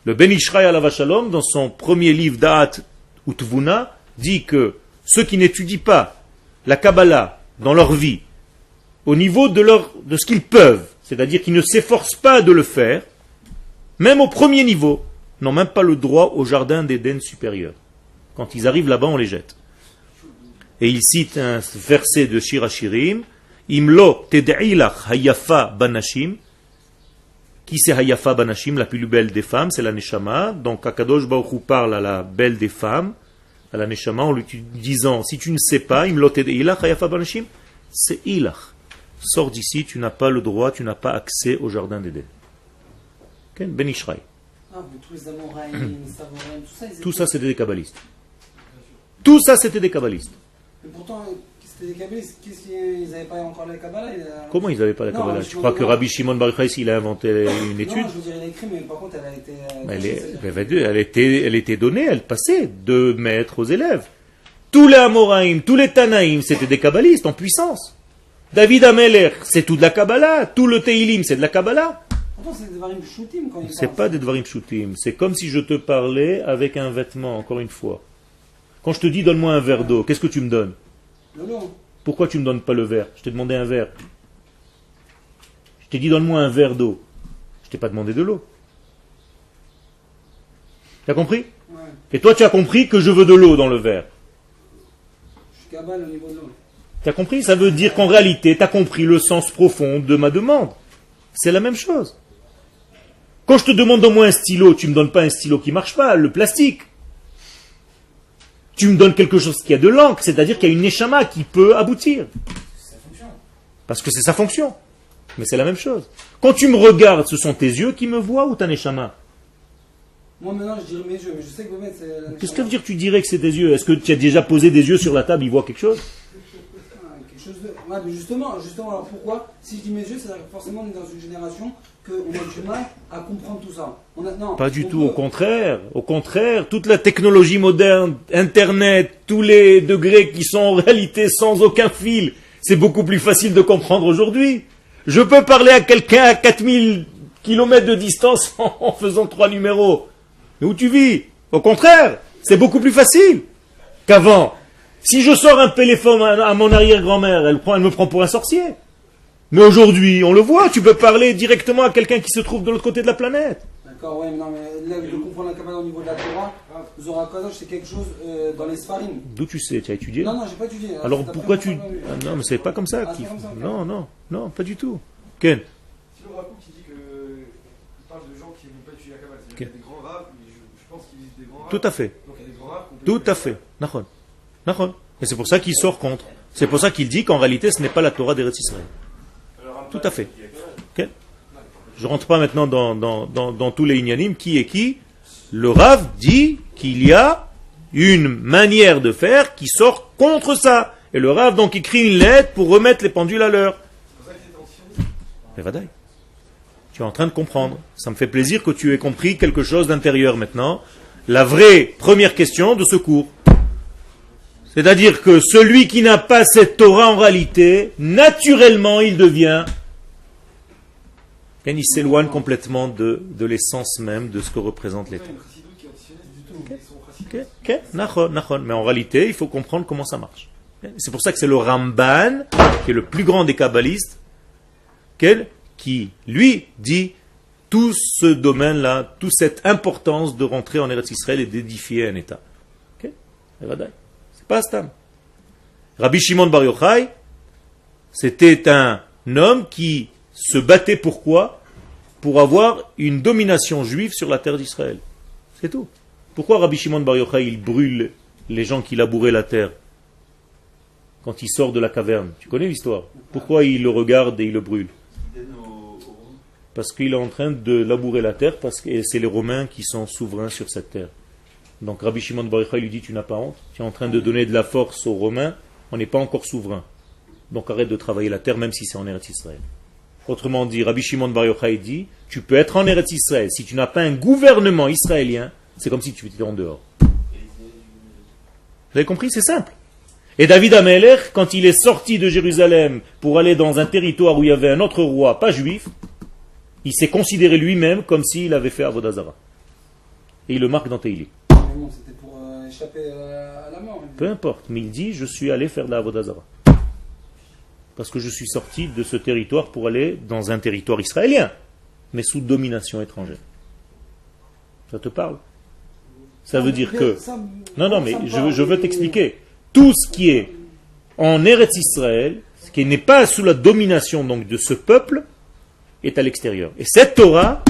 Le Ben Ishraï Alav Shalom, dans son premier livre Da'at Utvuna, dit que ceux qui n'étudient pas la Kabbalah dans leur vie, au niveau de ce qu'ils peuvent, c'est-à-dire qu'ils ne s'efforcent pas de le faire, même au premier niveau, n'ont même pas le droit au jardin d'Éden supérieur. Quand ils arrivent là-bas, on les jette. Et il cite un verset de Shir HaShirim, Imlo ted'ilach hayafa banashim. Qui c'est hayafa banashim, la plus belle des femmes? C'est la Neshama. Donc Akadosh Baruch Hu parle à la belle des femmes, à la Neshama, en lui disant, si tu ne sais pas, Imlo ted'ilach hayafa banashim, c'est ilach. Sors d'ici, tu n'as pas le droit, tu n'as pas accès au jardin d'Éden. Okay? Ben Ishraï. Tous les Amoraïm, Tout ça, c'était des kabbalistes. Tout ça, c'était des kabbalistes. Mais pourtant, c'était des kabbalistes. Qu'est-ce qu'ils n'avaient pas encore la Kabbalah? Comment ils n'avaient pas la Kabbalah? Tu crois que Rabbi Shimon Bar Yochai, il a inventé une étude? Non, je veux dire, il a écrit, mais par contre, elle a été... Elle était donnée, elle passait de maître aux élèves. Tous les Amoraïm, tous les Tanaïm, c'était des kabbalistes en puissance. David Ameler, c'est tout de la Kabbalah. Tout le Teilim, c'est de la Kabbalah. Pourtant, c'est des dvarim pshutim quand il C'est parle. pas des dvarim pshutim. C'est comme si je te parlais avec un vêtement, encore une fois. Quand je te dis donne-moi un verre d'eau, qu'est-ce que tu me donnes? De l'eau. Pourquoi tu ne me donnes pas le verre? Je t'ai demandé un verre. Je t'ai dit donne-moi un verre d'eau. Je t'ai pas demandé de l'eau. Tu as compris? Ouais. Et toi tu as compris que je veux de l'eau dans le verre. Je suis kabbal au niveau de l'eau. Tu as compris? Ça veut dire qu'en réalité, tu as compris le sens profond de ma demande. C'est la même chose. Quand je te demande donne-moi un stylo, tu ne me donnes pas un stylo qui ne marche pas, le plastique. Tu me donnes quelque chose qui a de l'encre, c'est-à-dire qu'il y a une neshama qui peut aboutir. C'est sa fonction. Parce que c'est sa fonction. Mais c'est la même chose. Quand tu me regardes, ce sont tes yeux qui me voient ou ta neshama? Moi maintenant je dirais mes yeux, mais je sais que vous c'est la Qu'est-ce que ça veut dire que tu dirais que c'est tes yeux? Est-ce que tu as déjà posé des yeux sur la table, ils voient quelque chose? Quelque chose de... Ouais, mais justement, alors pourquoi? Si je dis mes yeux, c'est forcément on est dans une génération qu'on a du mal à comprendre tout ça. Non, Pas du tout, au contraire. Au contraire, toute la technologie moderne, Internet, tous les degrés qui sont en réalité sans aucun fil, c'est beaucoup plus facile de comprendre aujourd'hui. Je peux parler à quelqu'un à 4000 kilomètres de distance en faisant 3 numéros. Mais où tu vis? Au contraire, c'est beaucoup plus facile qu'avant. Si je sors un téléphone à mon arrière-grand-mère, elle me prend pour un sorcier. Mais aujourd'hui, on le voit, tu peux parler directement à quelqu'un qui se trouve de l'autre côté de la planète. D'accord, ouais, mais non, mais là, de comprendre la Kabbalah au niveau de la Torah, Zohar Kadosh, c'est quelque chose dans les Sfarim. D'où tu sais? Tu as étudié? Non, j'ai pas étudié. Alors pourquoi tu... Ah, non, mais c'est pas comme ça. Ah, c'est comme ça, ok. Non, pas du tout. Ken? Si le raconte, il dit que. Il parle de gens qui n'ont pas étudié la Kabbalah. C'est-à-dire qu'il y a des grands rabbes, mais je pense qu'ils disent des grands rabbes. Tout à fait. Donc il y a des grands rabbes. Tout à fait. Nahon. Nahon. Et c'est pour ça qu'il sort contre. C'est pour ça qu'il dit qu'en réalité, ce n'est pas la Torah d'Eretz Israël. Tout à fait. Okay. Je ne rentre pas maintenant dans tous les inyanim. Qui est qui? Le Rav dit qu'il y a une manière de faire qui sort contre ça. Et le Rav donc écrit une lettre pour remettre les pendules à l'heure. C'est pour ça qu'il était antisioniste. Mais vadaï. Tu es en train de comprendre. Ça me fait plaisir que tu aies compris quelque chose d'intérieur maintenant. La vraie première question de ce cours. C'est-à-dire que celui qui n'a pas cette Torah en réalité, naturellement il devient... Il s'éloigne complètement de l'essence même de ce que représente les Torah. Mais en réalité, il faut comprendre comment ça marche. C'est pour ça que c'est le Ramban, qui est le plus grand des kabbalistes, qui, lui, dit tout ce domaine-là, toute cette importance de rentrer en Eretz Israël et d'édifier un État. C'est pas Stam. Rabbi Shimon Bar Yochai, c'était un homme qui se battait pourquoi? Pour avoir une domination juive sur la terre d'Israël. C'est tout. Pourquoi Rabbi Shimon Bar Yochai, il brûle les gens qui labouraient la terre quand il sort de la caverne? Tu connais l'histoire. Pourquoi il le regarde et il le brûle? Parce qu'il est en train de labourer la terre, parce que c'est les Romains qui sont souverains sur cette terre. Donc Rabbi Shimon Bar Yochai lui dit, tu n'as pas honte, tu es en train de donner de la force aux Romains, on n'est pas encore souverain. Donc arrête de travailler la terre, même si c'est en Eretz Israël. Autrement dit, Rabbi Shimon Bar Yochai dit, tu peux être en Eretz Israël, si tu n'as pas un gouvernement israélien, c'est comme si tu étais en dehors. Vous avez compris? C'est simple. Et David Amelech, quand il est sorti de Jérusalem pour aller dans un territoire où il y avait un autre roi, pas juif, il s'est considéré lui-même comme s'il avait fait Avodah Zarah. Et il le marque dans Tehillim. C'était pour échapper à la mort. Peu importe, mais il dit, je suis allé faire de la Avodah Zarah. Parce que je suis sorti de ce territoire pour aller dans un territoire israélien, mais sous domination étrangère. Ça te parle? Ça veut dire que... Non, mais je veux t'expliquer. Tout ce qui est en Eretz Israël, ce qui n'est pas sous la domination donc de ce peuple, est à l'extérieur. Et cette Torah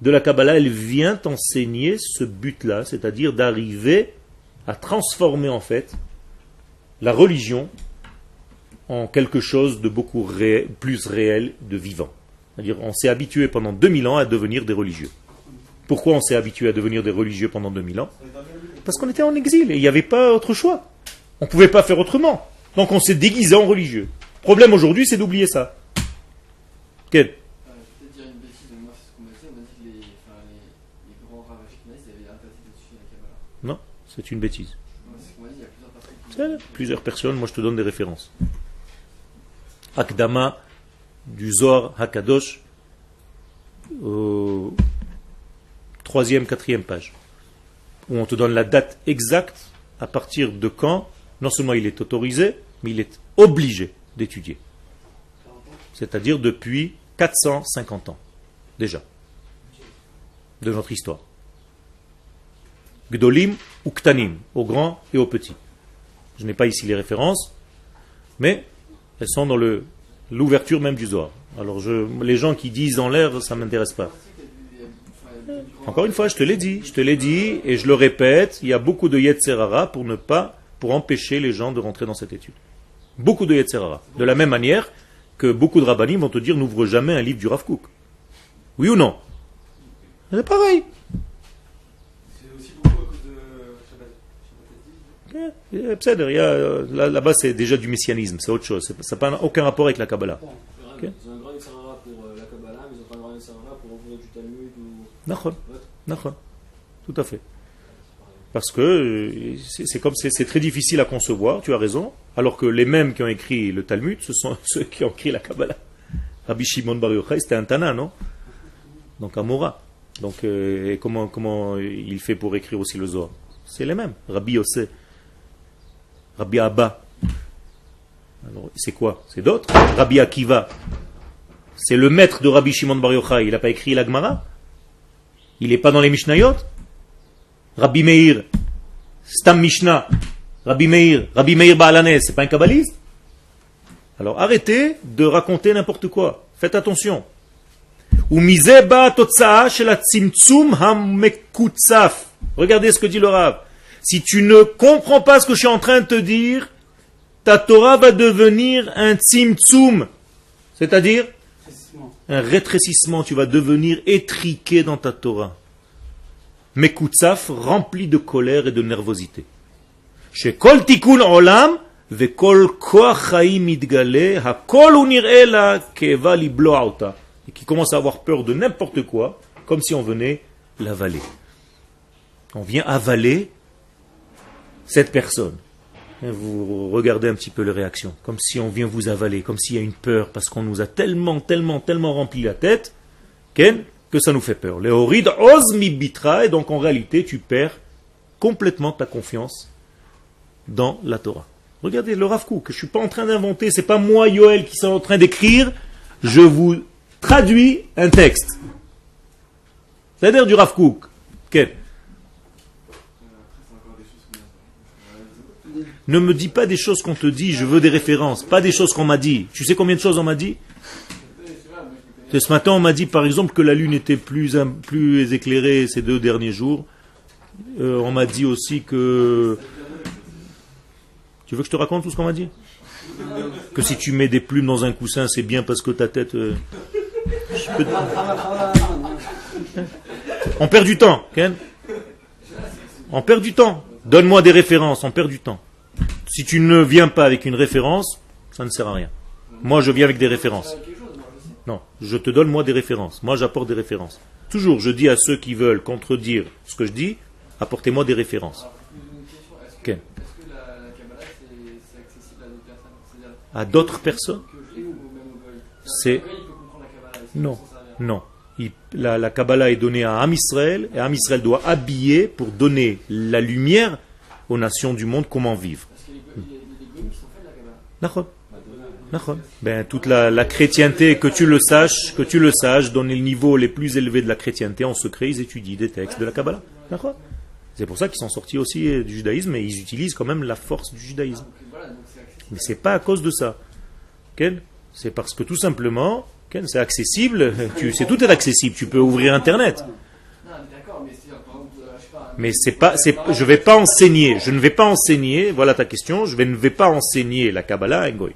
de la Kabbalah, elle vient enseigner ce but-là, c'est-à-dire d'arriver à transformer en fait la religion en quelque chose de beaucoup plus réel, de vivant. C'est-à-dire on s'est habitué pendant 2000 ans à devenir des religieux. Pourquoi on s'est habitué à devenir des religieux pendant 2000 ans? Parce qu'on était en exil et il n'y avait pas autre choix. On ne pouvait pas faire autrement. Donc on s'est déguisé en religieux. Le problème aujourd'hui, c'est d'oublier ça. Quel? Peut-être dire une bêtise, mais moi c'est ce qu'on m'a dit. On m'a dit que les grands rabbins ashkénazes avaient interdit d'étudier la Kabbalah. Non, c'est une bêtise. C'est ce qu'on m'a dit, il y a plusieurs personnes qui... Plusieurs personnes, moi je te donne des références. Akdama du Zohar Hakadosh, 3e, 4e page, où on te donne la date exacte à partir de quand, non seulement il est autorisé, mais il est obligé d'étudier. C'est-à-dire depuis 450 ans, déjà, de notre histoire. Gdolim ou Ktanim, aux grands et aux petits. Je n'ai pas ici les références, mais elles sont dans l'ouverture même du Zohar. Alors les gens qui disent en l'air, ça ne m'intéresse pas. Encore une fois, je te l'ai dit, et je le répète, il y a beaucoup de Yetzer Hara pour empêcher les gens de rentrer dans cette étude. Beaucoup de Yetzer Hara. De la même manière que beaucoup de rabbanim vont te dire, n'ouvre jamais un livre du Rav Kook. Oui ou non? C'est pareil. C'est aussi beaucoup à cause de Shabbat. Là-bas, c'est déjà du messianisme, c'est autre chose. Ça n'a aucun rapport avec la Kabbalah. Ils ont un grand Yitzhara pour la Kabbalah, mais ils ont pas un grand Yitzhara pour ouvrir du Talmud ou... D'accord. Tout à fait. Parce que c'est très difficile à concevoir, tu as raison, alors que les mêmes qui ont écrit le Talmud, ce sont ceux qui ont écrit la Kabbalah. Rabbi Shimon Bar Yochai, c'était un Tana, non? Donc un Mora. Donc et comment il fait pour écrire aussi le Zohar? C'est les mêmes. Rabbi Yossé, Rabbi Abba. Alors c'est quoi? C'est d'autres. Rabbi Akiva, c'est le maître de Rabbi Shimon Bar Yochai. Il n'a pas écrit la Gemara? Il n'est pas dans les Mishnayot? Rabbi Meir, Stam Mishnah, Rabbi Meir Baalanès, c'est pas un kabbaliste? Alors arrêtez de raconter n'importe quoi. Faites attention. Regardez ce que dit le Rav. Si tu ne comprends pas ce que je suis en train de te dire, ta Torah va devenir un tzimtzum, c'est-à-dire un rétrécissement. Tu vas devenir étriqué dans ta Torah. Mekutsaf, rempli de colère et de nervosité. Chez Kol Tikkun Olam, Vekol koach chaim mitgale, hakol hu nir'eh la ke'eva liblo'a ota. Et qui commence à avoir peur de n'importe quoi, comme si on venait l'avaler. On vient avaler cette personne. Et vous regardez un petit peu les réactions, comme si on vient vous avaler, comme s'il y a une peur, parce qu'on nous a tellement rempli la tête, que ça nous fait peur. Léorid oz mi bitra, et donc en réalité tu perds complètement ta confiance dans la Torah. Regardez le Rav Kook, je ne suis pas en train d'inventer, c'est pas moi Yoel qui suis en train d'écrire, je vous traduis un texte. C'est-à-dire du Rav Kook. Ne me dis pas des choses qu'on te dit, je veux des références, pas des choses qu'on m'a dit. Tu sais combien de choses on m'a dit? Ce matin, on m'a dit par exemple que la lune était plus éclairée ces 2 derniers jours. On m'a dit aussi que... Tu veux que je te raconte tout ce qu'on m'a dit? Que si tu mets des plumes dans un coussin, c'est bien parce que ta tête... On perd du temps, Ken. On perd du temps. Donne-moi des références, on perd du temps. Si tu ne viens pas avec une référence, ça ne sert à rien. Moi, je viens avec des références. Non, je te donne moi des références. Moi, j'apporte des références. Toujours, je dis à ceux qui veulent contredire ce que je dis, apportez-moi des références. Est-ce que la Kabbalah, c'est accessible à d'autres personnes? C'est-à-dire À d'autres personnes? que je l'ai ou même au goy? C'est... Le goy, il peut comprendre la Kabbalah. Non, non. La Kabbalah est donnée à Am Israël, et Am Israël doit habiller pour donner la lumière aux nations du monde comment vivre. Parce qu'il y a des goyim qui sont faits de la Kabbalah. Ben, toute la chrétienté, que tu le saches, dans les niveaux les plus élevés de la chrétienté, en secret, ils étudient des textes de la Kabbalah. C'est pour ça qu'ils sont sortis aussi du judaïsme, et ils utilisent quand même la force du judaïsme. Mais c'est pas à cause de ça. C'est parce que tout simplement, c'est accessible, tout est accessible, tu peux ouvrir Internet. Mais je ne vais pas enseigner, voilà ta question, je ne vais pas enseigner la Kabbalah à un goy.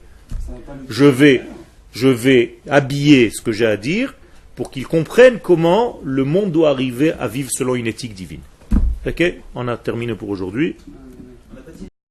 Je vais habiller ce que j'ai à dire pour qu'ils comprennent comment le monde doit arriver à vivre selon une éthique divine. Ok, on a terminé pour aujourd'hui.